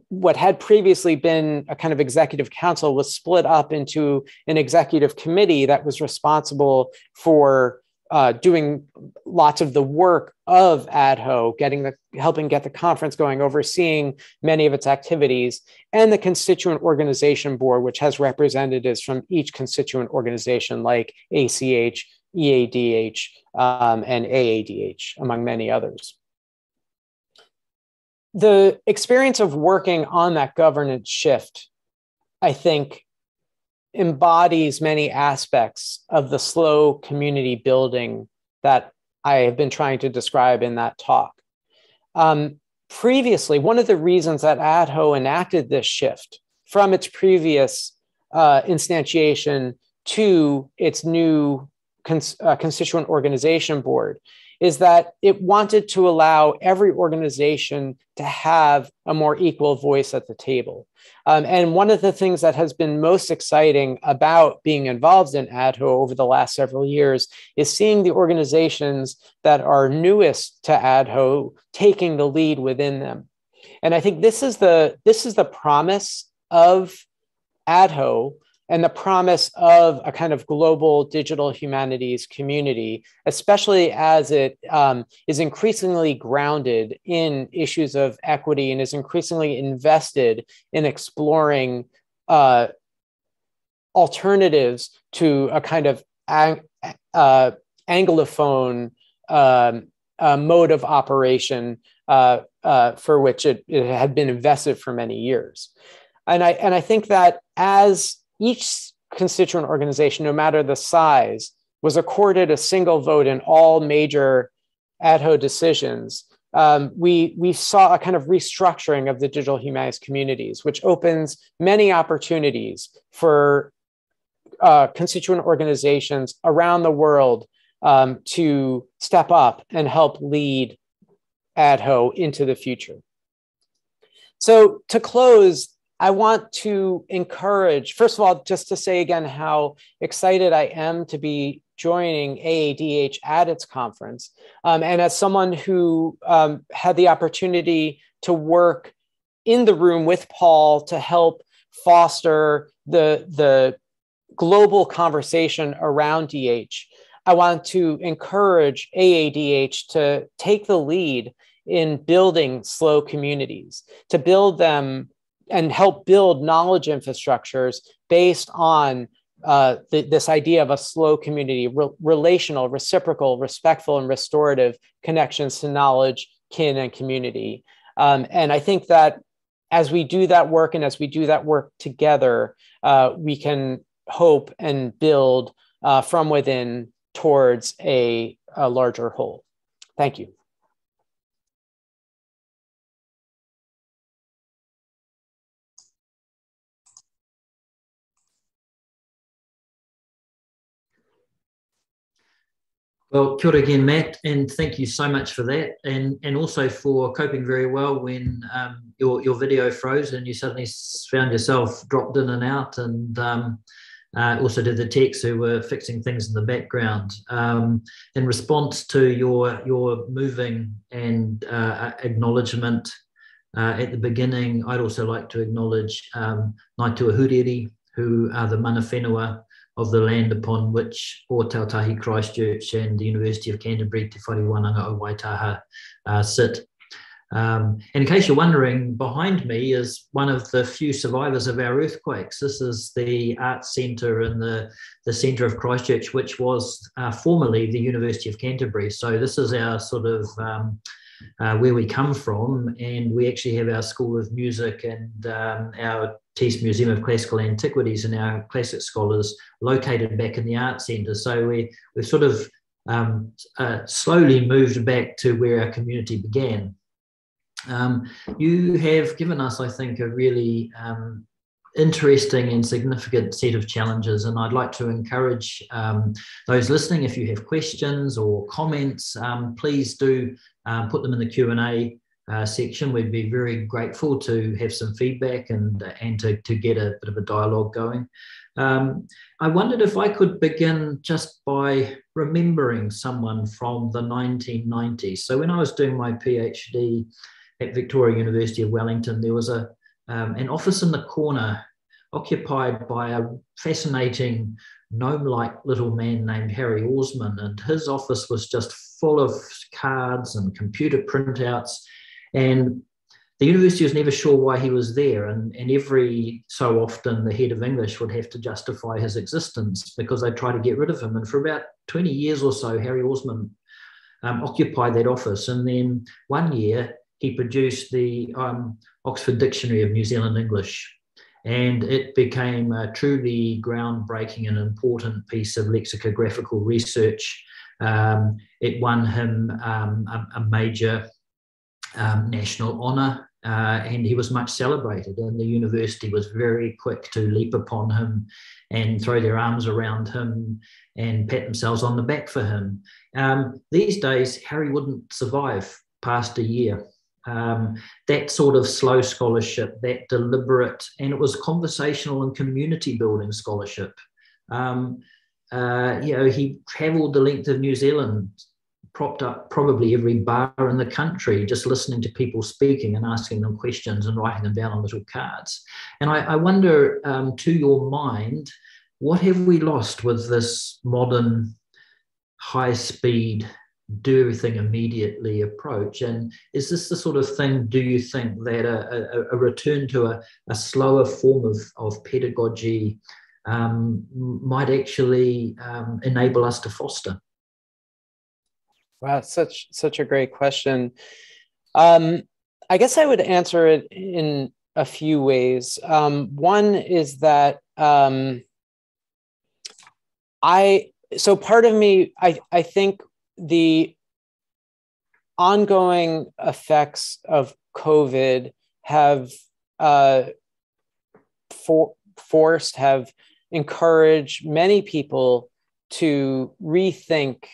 what had previously been a kind of executive council was split up into an executive committee that was responsible for doing lots of the work of aaDH, helping get the conference going, overseeing many of its activities, and the constituent organization board, which has representatives from each constituent organization like ACH, aaDH, and aaDH, among many others. The experience of working on that governance shift, I think, embodies many aspects of the slow community building that I have been trying to describe in that talk. Previously, one of the reasons that aaDH enacted this shift from its previous instantiation to its new constituent organization board is that it wanted to allow every organization to have a more equal voice at the table. And one of the things that has been most exciting about being involved in aaDH over the last several years is seeing the organizations that are newest to aaDH taking the lead within them. And I think this is the promise of aaDH and the promise of a kind of global digital humanities community, especially as it is increasingly grounded in issues of equity and is increasingly invested in exploring alternatives to a kind of anglophone mode of operation for which it had been invested for many years. And I think that as each constituent organization, no matter the size, was accorded a single vote in all major aaDH decisions, we saw a kind of restructuring of the digital humanities communities, which opens many opportunities for constituent organizations around the world to step up and help lead aaDH into the future. So to close, I want to encourage, first of all, just to say again how excited I am to be joining aaDH at its conference. And as someone who had the opportunity to work in the room with Paul to help foster the global conversation around DH, I want to encourage aaDH to take the lead in building slow communities, to build them and help build knowledge infrastructures based on this idea of a slow community, relational, reciprocal, respectful, and restorative connections to knowledge, kin, and community. And I think that as we do that work and as we do that work together, we can hope and build from within towards a larger whole. Thank you. Well, kia ora again, Matt, and thank you so much for that, and also for coping very well when your video froze and you suddenly found yourself dropped in and out, and also did the techs who were fixing things in the background. In response to your moving and acknowledgement at the beginning, I'd also like to acknowledge Ngāi Tuahuriri, who are the mana whenua of the land upon which o Tautahi Christchurch and the University of Canterbury Te Whariwananga o Waitaha sit. And in case you're wondering, behind me is one of the few survivors of our earthquakes. This is the Arts Centre in the centre of Christchurch, which was formerly the University of Canterbury. So this is our sort of where we come from, and we actually have our School of Music and our Tees Museum of Classical Antiquities and our classic scholars located back in the Arts Centre. So we've sort of slowly moved back to where our community began. You have given us, I think, a really interesting and significant set of challenges, and I'd like to encourage those listening, if you have questions or comments, please do put them in the Q&A section. We'd be very grateful to have some feedback and to get a bit of a dialogue going. I wondered if I could begin just by remembering someone from the 1990s. So when I was doing my PhD at Victoria University of Wellington, there was an office in the corner occupied by a fascinating gnome-like little man named Harry Orsman, and his office was just full of cards and computer printouts, and the university was never sure why he was there, and every so often the head of English would have to justify his existence because they tried to get rid of him. And for about 20 years or so, Harry Orsman occupied that office, and then one year he produced the Oxford Dictionary of New Zealand English, and it became a truly groundbreaking and important piece of lexicographical research. It won him a major national honour and he was much celebrated, and the university was very quick to leap upon him and throw their arms around him and pat themselves on the back for him. These days, Harry wouldn't survive past a year. That sort of slow scholarship, that deliberate, and it was conversational and community building scholarship. He travelled the length of New Zealand, propped up probably every bar in the country, just listening to people speaking and asking them questions and writing them down on little cards. And I wonder, to your mind, what have we lost with this modern, high-speed, do everything immediately approach? And is this the sort of thing, do you think, that a return to a slower form of pedagogy might actually enable us to foster? Wow, such a great question. I guess I would answer it in a few ways. One is that so part of me, I think the ongoing effects of COVID have have encouraged many people to rethink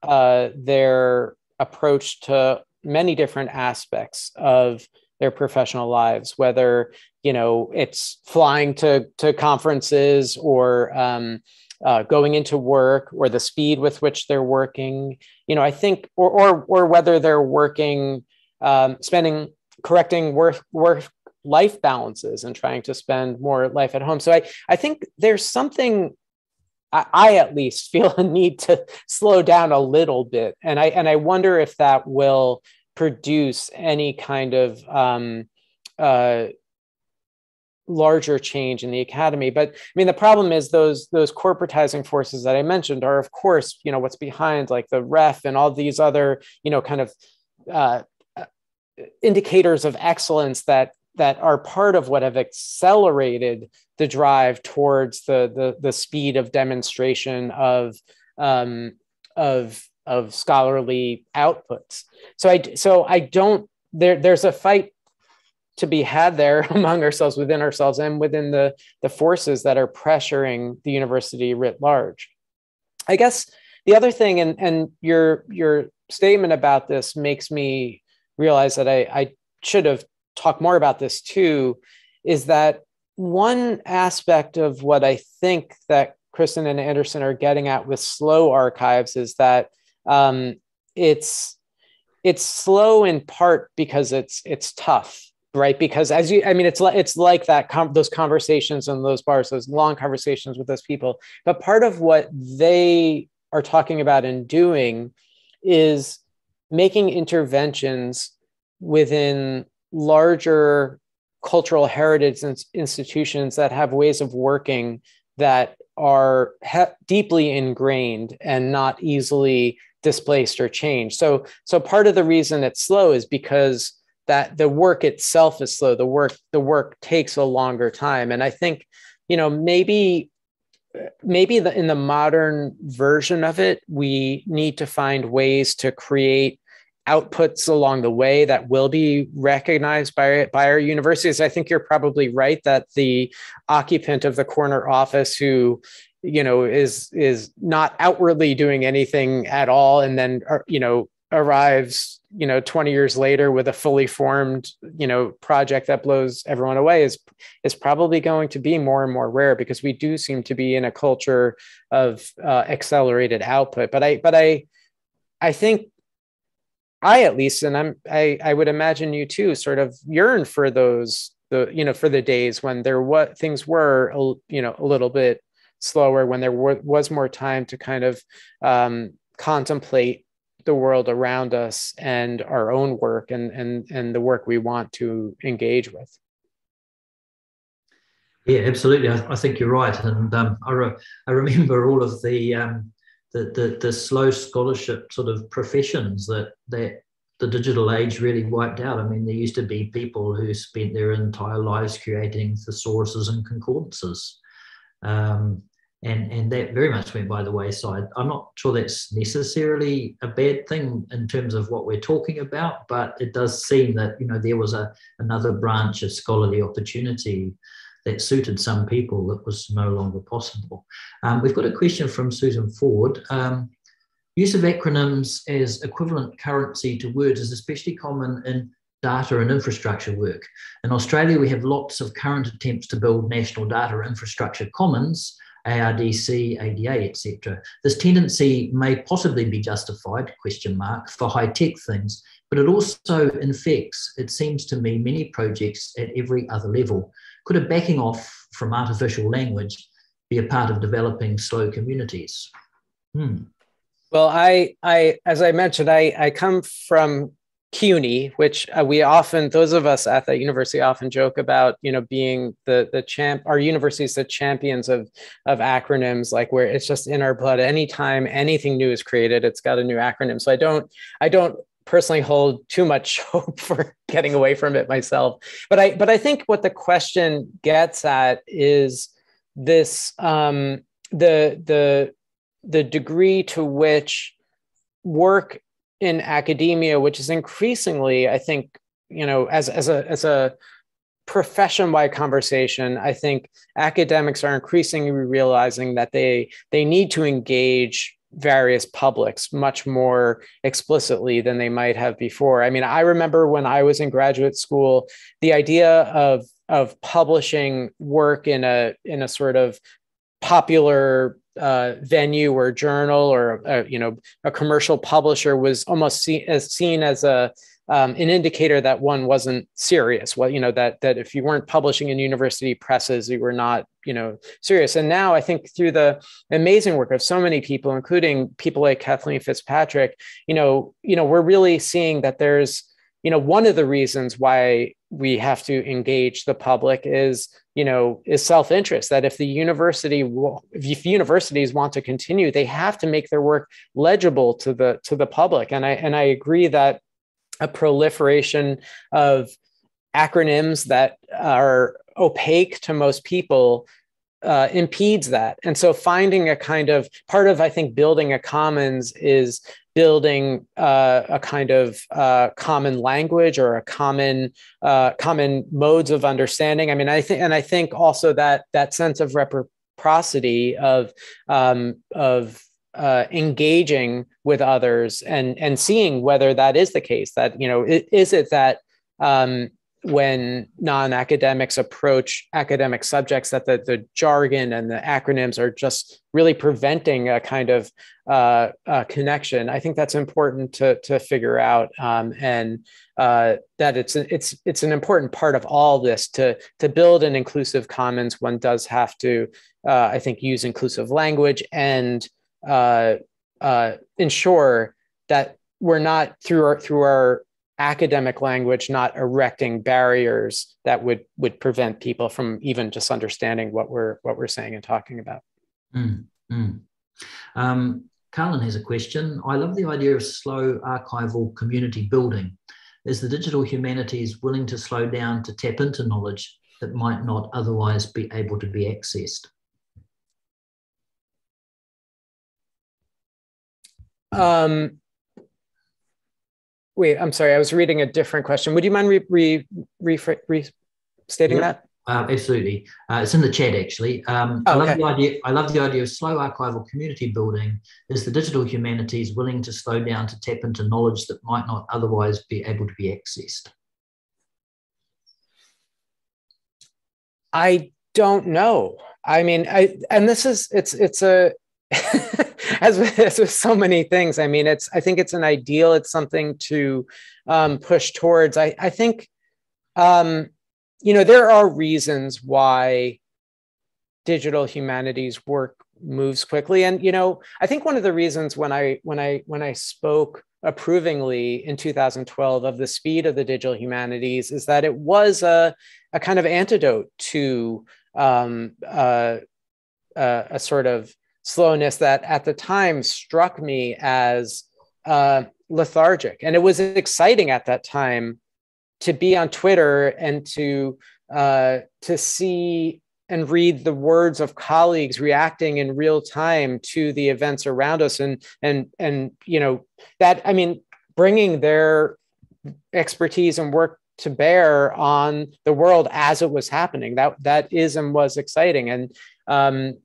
their approach to many different aspects of their professional lives, whether, it's flying to conferences or going into work, or the speed with which they're working, I think, or whether they're working, correcting work-life balances and trying to spend more life at home. So I think there's something, I at least feel a need to slow down a little bit. And I wonder if that will produce any kind of larger change in the academy. But I mean, the problem is those corporatizing forces that I mentioned are, of course, what's behind, like the ref and all these other, kind of indicators of excellence that are part of what have accelerated the drive towards the speed of demonstration of scholarly outputs. So I don't, there's a fight to be had there among ourselves, within ourselves, and within the forces that are pressuring the university writ large. I guess the other thing, and your statement about this makes me realize that I should have talked more about this too, is that one aspect of what I think that Kristen and Anderson are getting at with slow archives is that it's slow in part because it's tough, right? Because it's like that those conversations in those bars, those long conversations with those people. But part of what they are talking about and doing is making interventions within larger cultural heritage institutions that have ways of working that are deeply ingrained and not easily displaced or changed. So part of the reason it's slow is because that the work itself is slow. The work takes a longer time. And I think, maybe in the modern version of it, we need to find ways to create outputs along the way that will be recognized by our universities. I think you're probably right that the occupant of the corner office who, is not outwardly doing anything at all, and then, arrives, 20 years later with a fully formed, project that blows everyone away is probably going to be more and more rare, because we do seem to be in a culture of accelerated output. But I think I, at least, and I would imagine you too, sort of yearn for for the days when things were, a little bit slower, when there was more time to kind of contemplate the world around us and our own work and the work we want to engage with. Yeah, absolutely. I think you're right. And I remember all of the slow scholarship sort of professions that the digital age really wiped out. I mean, there used to be people who spent their entire lives creating thesauruses and concordances. And that very much went by the wayside. I'm not sure that's necessarily a bad thing in terms of what we're talking about, but it does seem that, you know, there was another branch of scholarly opportunity that suited some people that was no longer possible. We've got a question from Susan Ford. Use of acronyms as equivalent currency to words is especially common in data and infrastructure work. In Australia, we have lots of current attempts to build national data infrastructure commons, aaDC, ADA, etc. This tendency may possibly be justified, for high-tech things, but it also infects, it seems to me, many projects at every other level. Could a backing off from artificial language be a part of developing slow communities? Well, as I mentioned, I come from Cuny, which we often, those of us at that university often joke about, you know, being our university is the champions of acronyms, like where it's just in our blood. Anytime anything new is created, it's got a new acronym. So I don't personally hold too much hope for getting away from it myself. But I think what the question gets at is this, the degree to which work in academia, which is increasingly, I think, you know, as a profession-wide conversation, I think academics are increasingly realizing that they need to engage various publics much more explicitly than they might have before. I mean, I remember when I was in graduate school, the idea of publishing work in a sort of popular venue or journal or a commercial publisher was almost seen as an indicator that one wasn't serious. Well, you know, that if you weren't publishing in university presses, you were not, you know, serious. And now I think through the amazing work of so many people, including people like Kathleen Fitzpatrick, you know, we're really seeing that there's, you know, one of the reasons why we have to engage the public is self-interest, that if universities want to continue, they have to make their work legible to the public. And I agree that a proliferation of acronyms that are opaque to most people impedes that. And so finding a kind of part of, I think, building a commons is building a kind of common language or a common modes of understanding. I mean, I think also that sense of reciprocity of engaging with others and seeing whether that is the case. That, you know, is it that when non-academics approach academic subjects, that the jargon and the acronyms are just really preventing a kind of connection. I think that's important to figure out, and that it's an important part of all this. To build an inclusive commons, one does have to, I think, use inclusive language and ensure that we're not through our academic language not erecting barriers that would prevent people from even just understanding what we're saying and talking about. Carlin has a question. I love the idea of slow archival community building. Is the digital humanities willing to slow down to tap into knowledge that might not otherwise be able to be accessed? Wait, I'm sorry. I was reading a different question. Would you mind restating that? Absolutely. It's in the chat, actually. I love the idea of slow archival community building. Is the digital humanities willing to slow down to tap into knowledge that might not otherwise be able to be accessed? I don't know. I mean, it's a as with so many things. I mean, I think it's an ideal. It's something to push towards. I think, there are reasons why digital humanities work moves quickly. And, I think one of the reasons when I spoke approvingly in 2012 of the speed of the digital humanities is that it was a kind of antidote to a sort of slowness that at the time struck me as lethargic. And it was exciting at that time to be on Twitter and to see read the words of colleagues reacting in real time to the events around us, and you know, that, I mean, bringing their expertise and work to bear on the world as it was happening, that is and was exciting. And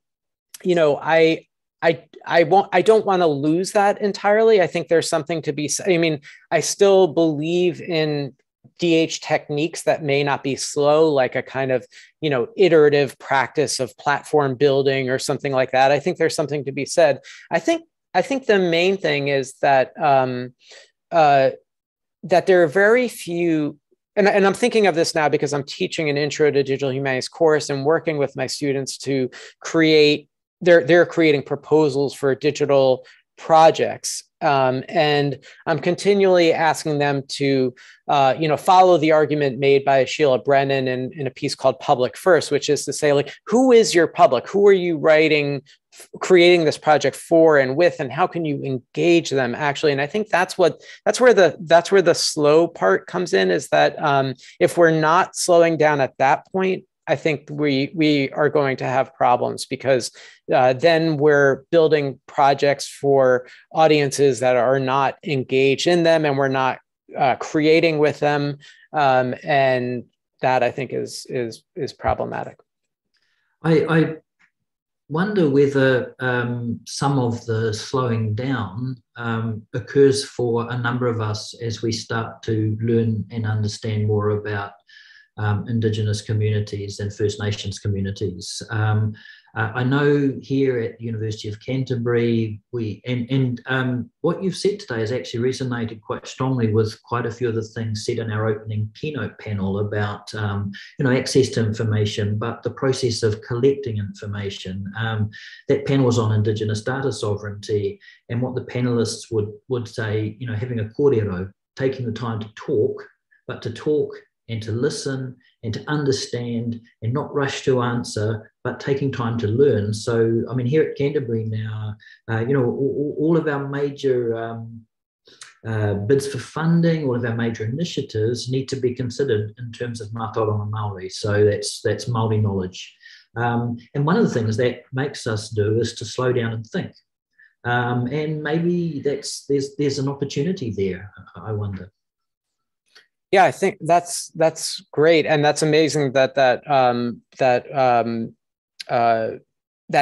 you know, I don't want to lose that entirely. I think there's something to be, I mean, I still believe in DH techniques that may not be slow, like a kind of, you know, iterative practice of platform building or something like that. I think there's something to be said. I think the main thing is that that there are very few, and I'm thinking of this now because I'm teaching an Intro to Digital Humanities course and working with my students to create, they're creating proposals for digital projects. And I'm continually asking them to, you know, follow the argument made by Sheila Brennan in a piece called Public First, which is to say, like, who is your public? Who are you creating this project for and with, and how can you engage them actually? And I think that's where the slow part comes in, is that if we're not slowing down at that point, I think we are going to have problems, because then we're building projects for audiences that are not engaged in them, and we're not creating with them, and that, I think, is problematic. I wonder whether some of the slowing down occurs for a number of us as we start to learn and understand more about Indigenous communities and First Nations communities. I know here at the University of Canterbury, what you've said today has actually resonated quite strongly with quite a few of the things said in our opening keynote panel about you know, access to information, but the process of collecting information. That panel was on Indigenous data sovereignty, and what the panelists would say, you know, having a kōrero, taking the time to talk, but to talk and to listen and to understand and not rush to answer, but taking time to learn. So, I mean, here at Canterbury now, you know, all of our major bids for funding, all of our major initiatives need to be considered in terms of Mātauranga Māori. So that's Māori knowledge. And one of the things that makes us do is to slow down and think. And maybe there's an opportunity there, I wonder. Yeah, I think that's great, and that's amazing that that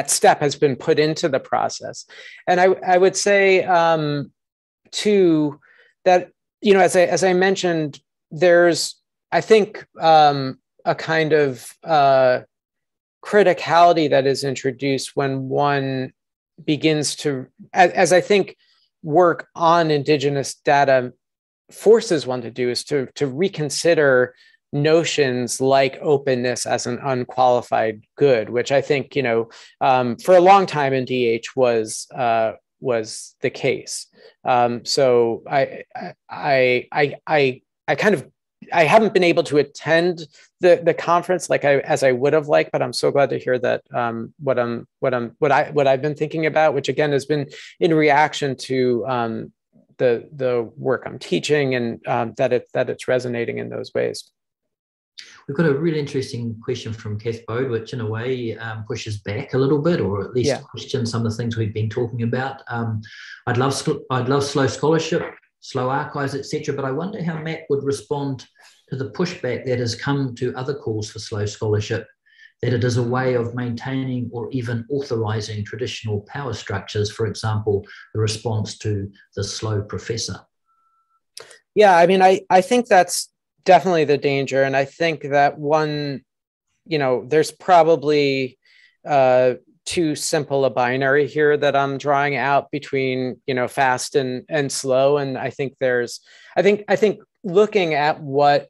step has been put into the process. And I would say too that, you know, as I mentioned, there's, I think, a kind of criticality that is introduced when one begins to, as I think work on Indigenous data forces one to do, is to reconsider notions like openness as an unqualified good, which I think, you know, for a long time in DH was the case. So I haven't been able to attend the conference as I would have liked, but I'm so glad to hear that what I've been thinking about, which again has been in reaction to the work I'm teaching, and that it's resonating in those ways. We've got a really interesting question from Kath Bode, which in a way pushes back a little bit, or at least questions some of the things we've been talking about. I'd love slow scholarship, slow archives, etc. But I wonder how Matt would respond to the pushback that has come to other calls for slow scholarship, that it is a way of maintaining or even authorizing traditional power structures, for example, the response to the slow professor. Yeah, I mean, I think that's definitely the danger. And I think that one, you know, there's probably too simple a binary here that I'm drawing out between, you know, fast and slow. And I think I think looking at what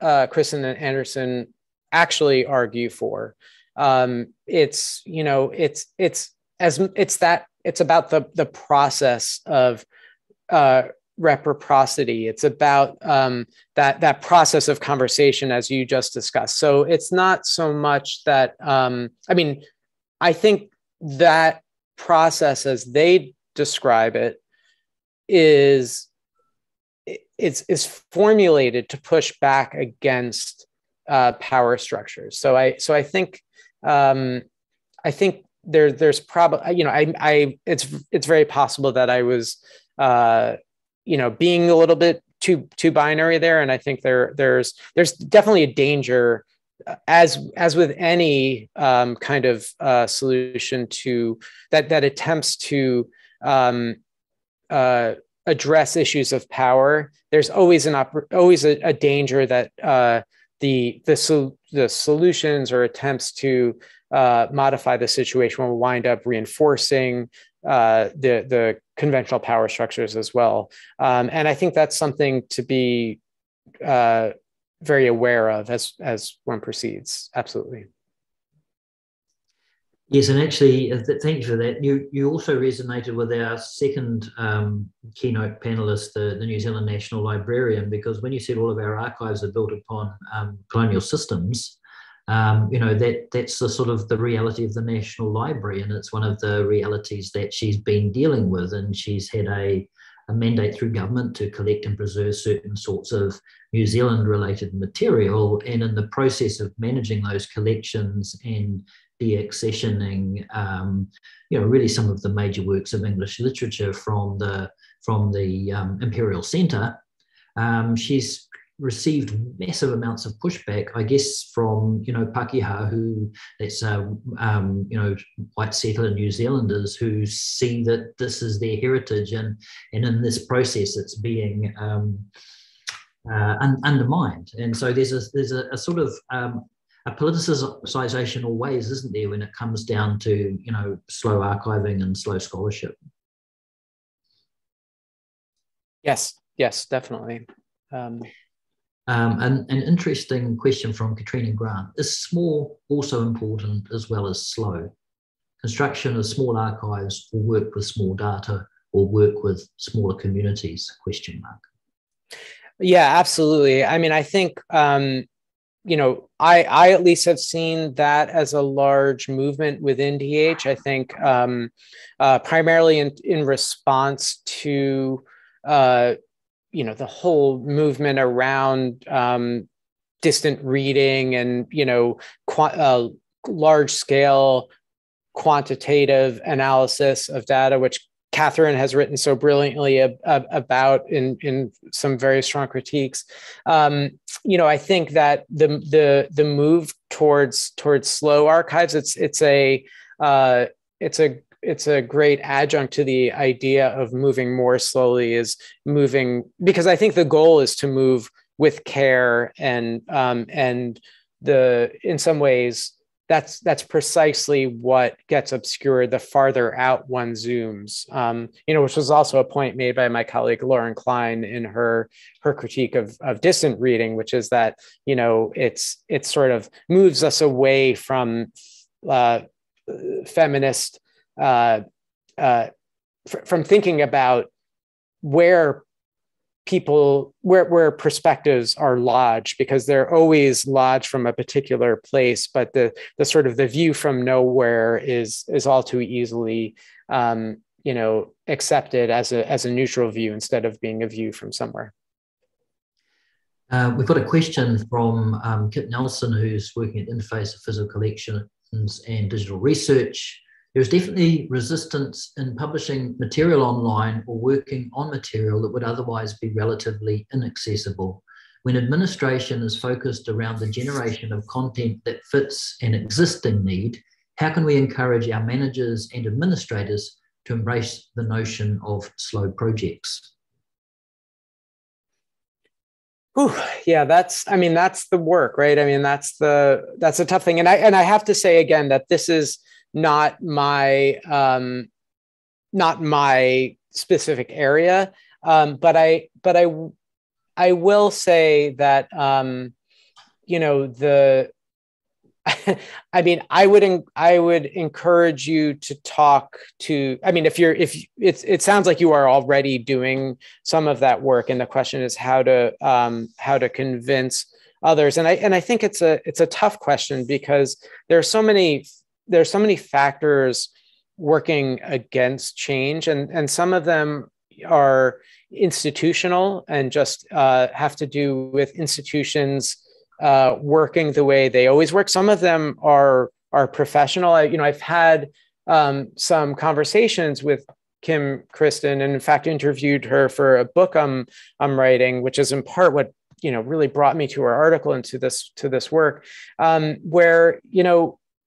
Kristen and Anderson actually argue for, it's, you know, it's about the process of reciprocity. It's about that process of conversation, as you just discussed. So it's not so much that, I mean, I think that process, as they describe it, is formulated to push back against power structures. So I think I think there's probably, you know, it's very possible that I was, you know, being a little bit too binary there. And I think there's definitely a danger, as with any kind of solution to that attempts to address issues of power. There's always a danger that the solutions or attempts to modify the situation will wind up reinforcing the conventional power structures as well. And I think that's something to be very aware of as one proceeds. Absolutely. Yes, and actually, thank you for that. You also resonated with our second keynote panelist, the New Zealand National Librarian, because when you said all of our archives are built upon colonial systems, you know, that's the sort of the reality of the National Library, and it's one of the realities that she's been dealing with, and she's had a mandate through government to collect and preserve certain sorts of New Zealand related material, and in the process of managing those collections and deaccessioning, you know, really some of the major works of English literature from the Imperial Centre, she's received massive amounts of pushback, I guess, from, you know, Pākehā, who that's you know, white settler New Zealanders who see that this is their heritage, and in this process it's being undermined. And so there's a sort of a politicization always, isn't there, when it comes down to, you know, slow archiving and slow scholarship? Yes, definitely. An interesting question from Katrina Grant. Is small also important as well as slow? Construction of small archives will work with small data or work with smaller communities? Question mark. Yeah, absolutely. I mean, I think, you know, I at least have seen that as a large movement within DH. I think primarily in response to, you know, the whole movement around distant reading and, you know, large scale quantitative analysis of data, which Catherine has written so brilliantly about in some very strong critiques. You know, I think that the move towards slow archives, it's a great adjunct to the idea of moving more slowly, is moving, because I think the goal is to move with care, and in some ways that's precisely what gets obscured the farther out one zooms, you know, which was also a point made by my colleague Lauren Klein in her critique of distant reading, which is that, you know, it sort of moves us away from feminist, from thinking about where perspectives are lodged, because they're always lodged from a particular place, but the sort of the view from nowhere is all too easily, you know, accepted as a neutral view instead of being a view from somewhere. We've got a question from Kit Nelson, who's working at Interface of Physical Collections and Digital Research. There is definitely resistance in publishing material online or working on material that would otherwise be relatively inaccessible. When administration is focused around the generation of content that fits an existing need, how can we encourage our managers and administrators to embrace the notion of slow projects? Ooh, yeah, that's the work, right? I mean, that's a tough thing. And I have to say again that this is not my specific area, but I will say that you know, I mean, I would encourage you to talk to, I mean, it sounds like you are already doing some of that work, and the question is how to convince others. And I think it's a tough question, because there are so many factors working against change, and some of them are institutional and just have to do with institutions working the way they always work. Some of them are professional. I've had some conversations with Kim Kristen, and in fact interviewed her for a book I'm writing, which is in part what really brought me to her article and to this work, where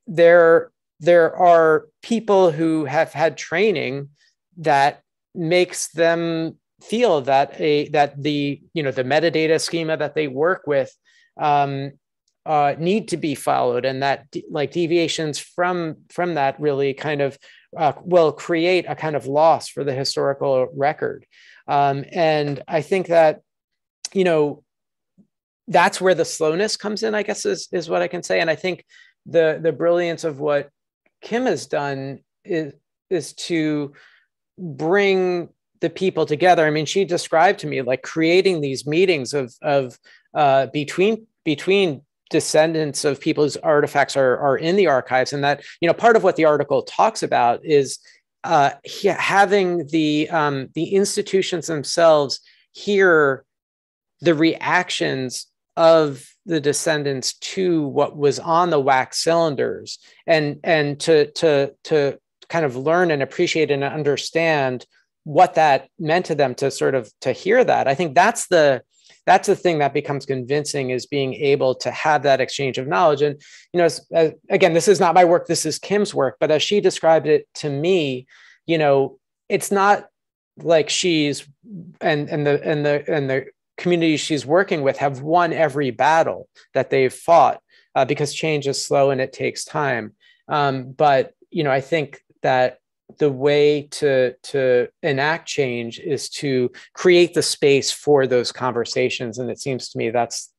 there are people who have had training that makes them feel that the metadata schema that they work with need to be followed, and that deviations from that really kind of will create a kind of loss for the historical record. And I think that, that's where the slowness comes in, I guess, is what I can say. And I think the brilliance of what Kim has done is to bring the people together. I mean, she described to me creating these meetings of between descendants of people whose artifacts are in the archives, and that part of what the article talks about is having the institutions themselves hear the reactions of the descendants to what was on the wax cylinders, and to kind of learn and appreciate and understand what that meant to them, to hear that. I think that's the thing that becomes convincing, is being able to have that exchange of knowledge. And again, this is not my work, this is Kim's work, but as she described it to me, it's not like she's and the communities she's working with have won every battle that they've fought, because change is slow and it takes time. But I think that the way to enact change is to create the space for those conversations, and it seems to me that's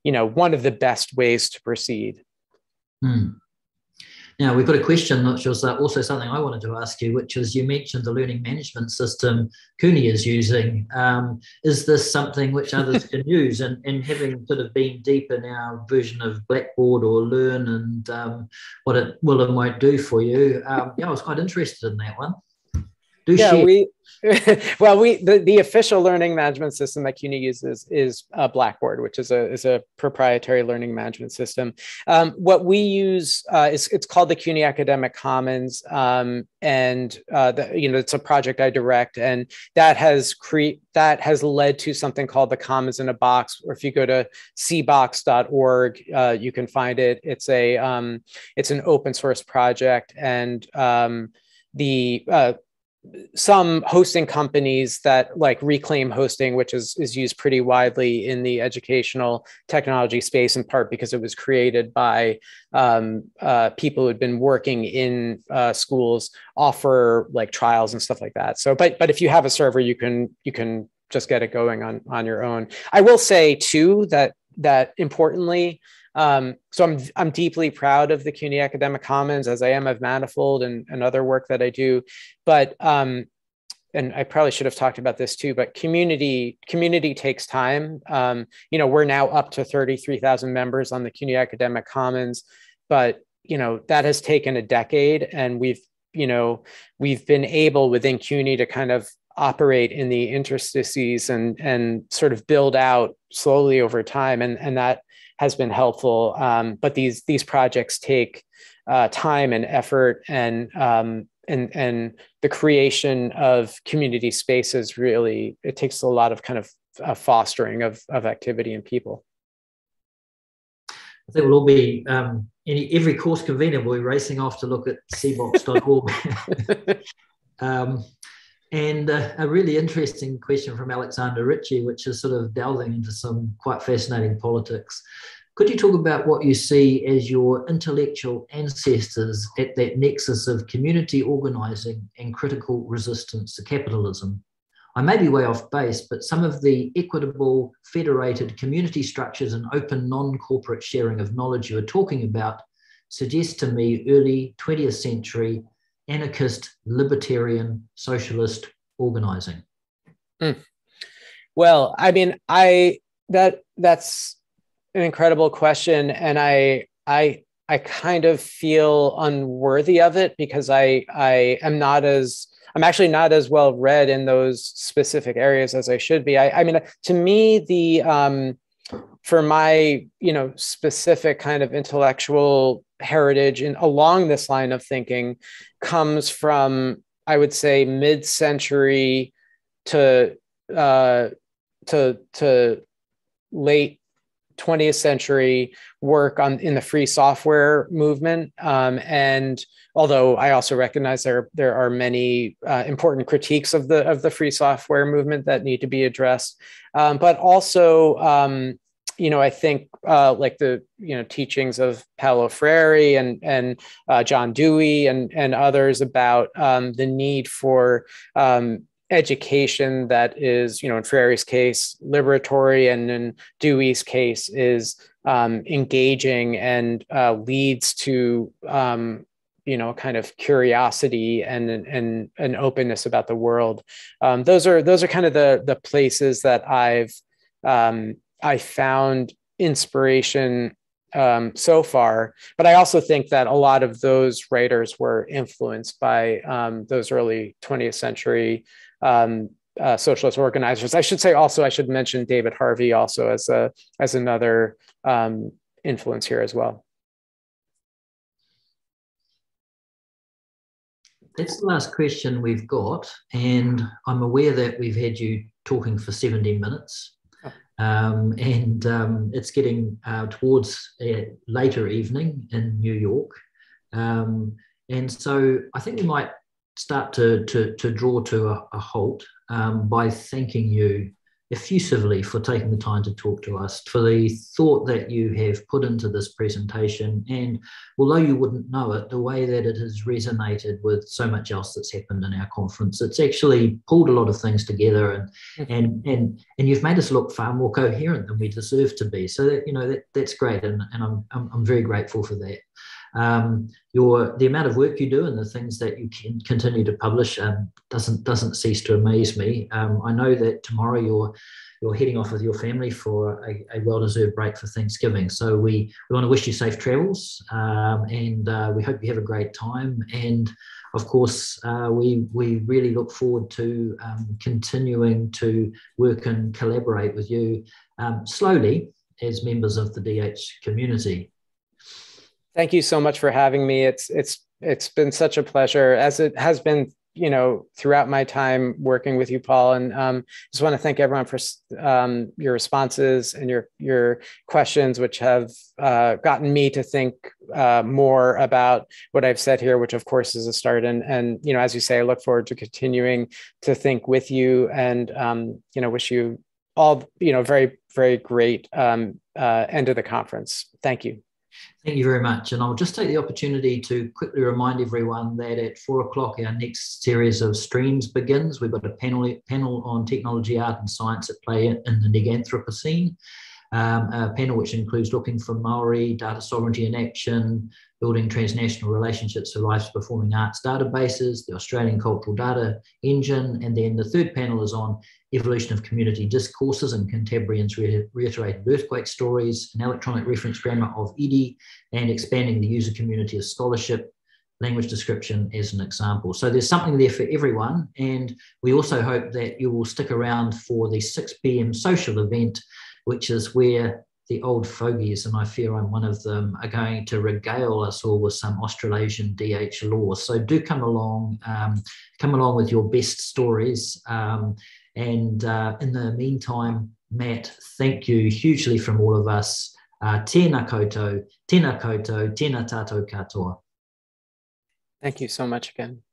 one of the best ways to proceed. Now, we've got a question, which was also something I wanted to ask you, which is, you mentioned the learning management system Cuny is using. Is this something which others can use? And having sort of been deep in our version of Blackboard or Learn and what it will and won't do for you, I was quite interested in that one. The official learning management system that Cuny uses is Blackboard, which is a proprietary learning management system. What we use it's called the Cuny Academic Commons, and it's a project I direct, and that has led to something called the Commons in a Box. Or if you go to cbox.org, you can find it. It's an open source project, and some hosting companies that Reclaim Hosting, which is used pretty widely in the educational technology space, in part because it was created by people who had been working in schools, offer trials and stuff like that. So, but if you have a server, you can just get it going on your own. I will say too that importantly, so I'm deeply proud of the Cuny Academic Commons, as I am of Manifold and other work that I do. But and I probably should have talked about this too, but community takes time. We're now up to 33,000 members on the Cuny Academic Commons, but that has taken a decade, and we've been able within Cuny to kind of operate in the interstices and sort of build out slowly over time, and that has been helpful. But these projects take time and effort, and the creation of community spaces, really, it takes a lot of kind of fostering of activity in people. I think we'll all be, every course convener will be racing off to look at cbox.org. And a really interesting question from Alexander Ritchie, which is sort of delving into some quite fascinating politics. Could you talk about what you see as your intellectual ancestors at that nexus of community organising and critical resistance to capitalism? I may be way off base, but some of the equitable, federated community structures and open non-corporate sharing of knowledge you are talking about suggest to me early 20th century anarchist, libertarian, socialist organising. Well, I mean, that's an incredible question, and I kind of feel unworthy of it, because I'm actually not as well read in those specific areas as I should be. I mean, to me, for my specific kind of intellectual heritage along this line of thinking comes from, I would say, mid-century to late 20th century work in the free software movement. And although I also recognize there are many important critiques of the free software movement that need to be addressed, but also, I think like the teachings of Paulo Freire and John Dewey and others about the need for education that is, in Freire's case, liberatory, and in Dewey's case is engaging and leads to kind of curiosity and an openness about the world. Those are kind of the places that I found inspiration so far, but I also think that a lot of those writers were influenced by those early 20th century socialist organizers. I should mention David Harvey also as another influence here as well. That's the last question we've got, and I'm aware that we've had you talking for 70 minutes. It's getting towards a later evening in New York. And so I think we might start to draw to a halt by thanking you effusively for taking the time to talk to us, for the thought that you have put into this presentation. And although you wouldn't know it, the way that it has resonated with so much else that's happened in our conference, it's actually pulled a lot of things together, and you've made us look far more coherent than we deserve to be. So that, that's great, and I'm very grateful for that. The amount of work you do and the things that you can continue to publish doesn't cease to amaze me. I know that tomorrow you're heading off with your family for a well-deserved break for Thanksgiving. So we want to wish you safe travels, and we hope you have a great time. And of course, we really look forward to continuing to work and collaborate with you slowly as members of the DH community. Thank you so much for having me. It's been such a pleasure, as it has been, throughout my time working with you, Paul. And just want to thank everyone for your responses and your questions, which have gotten me to think more about what I've said here, which of course is a start. And as you say, I look forward to continuing to think with you, and wish you all very, very great end of the conference. Thank you. Thank you very much. And I'll just take the opportunity to quickly remind everyone that at 4 o'clock, our next series of streams begins. We've got a panel on technology, art and science at play in the Neganthropocene, a panel which includes looking for Maori, data sovereignty in action, building transnational relationships for life's performing arts databases, the Australian Cultural Data Engine, and then the third panel is on evolution of community discourses and contemporaries' reiterated earthquake stories, an electronic reference grammar of aaDH, and expanding the user community of scholarship, language description as an example. So there's something there for everyone, and we also hope that you will stick around for the 6 p.m. social event, which is where the old fogies, and I fear I'm one of them, are going to regale us all with some Australasian DH lore. So do come along with your best stories. And in the meantime, Matt, thank you hugely from all of us. Tēnā koutou, tēnā koutou, tēnā tātou katoa. Thank you so much again.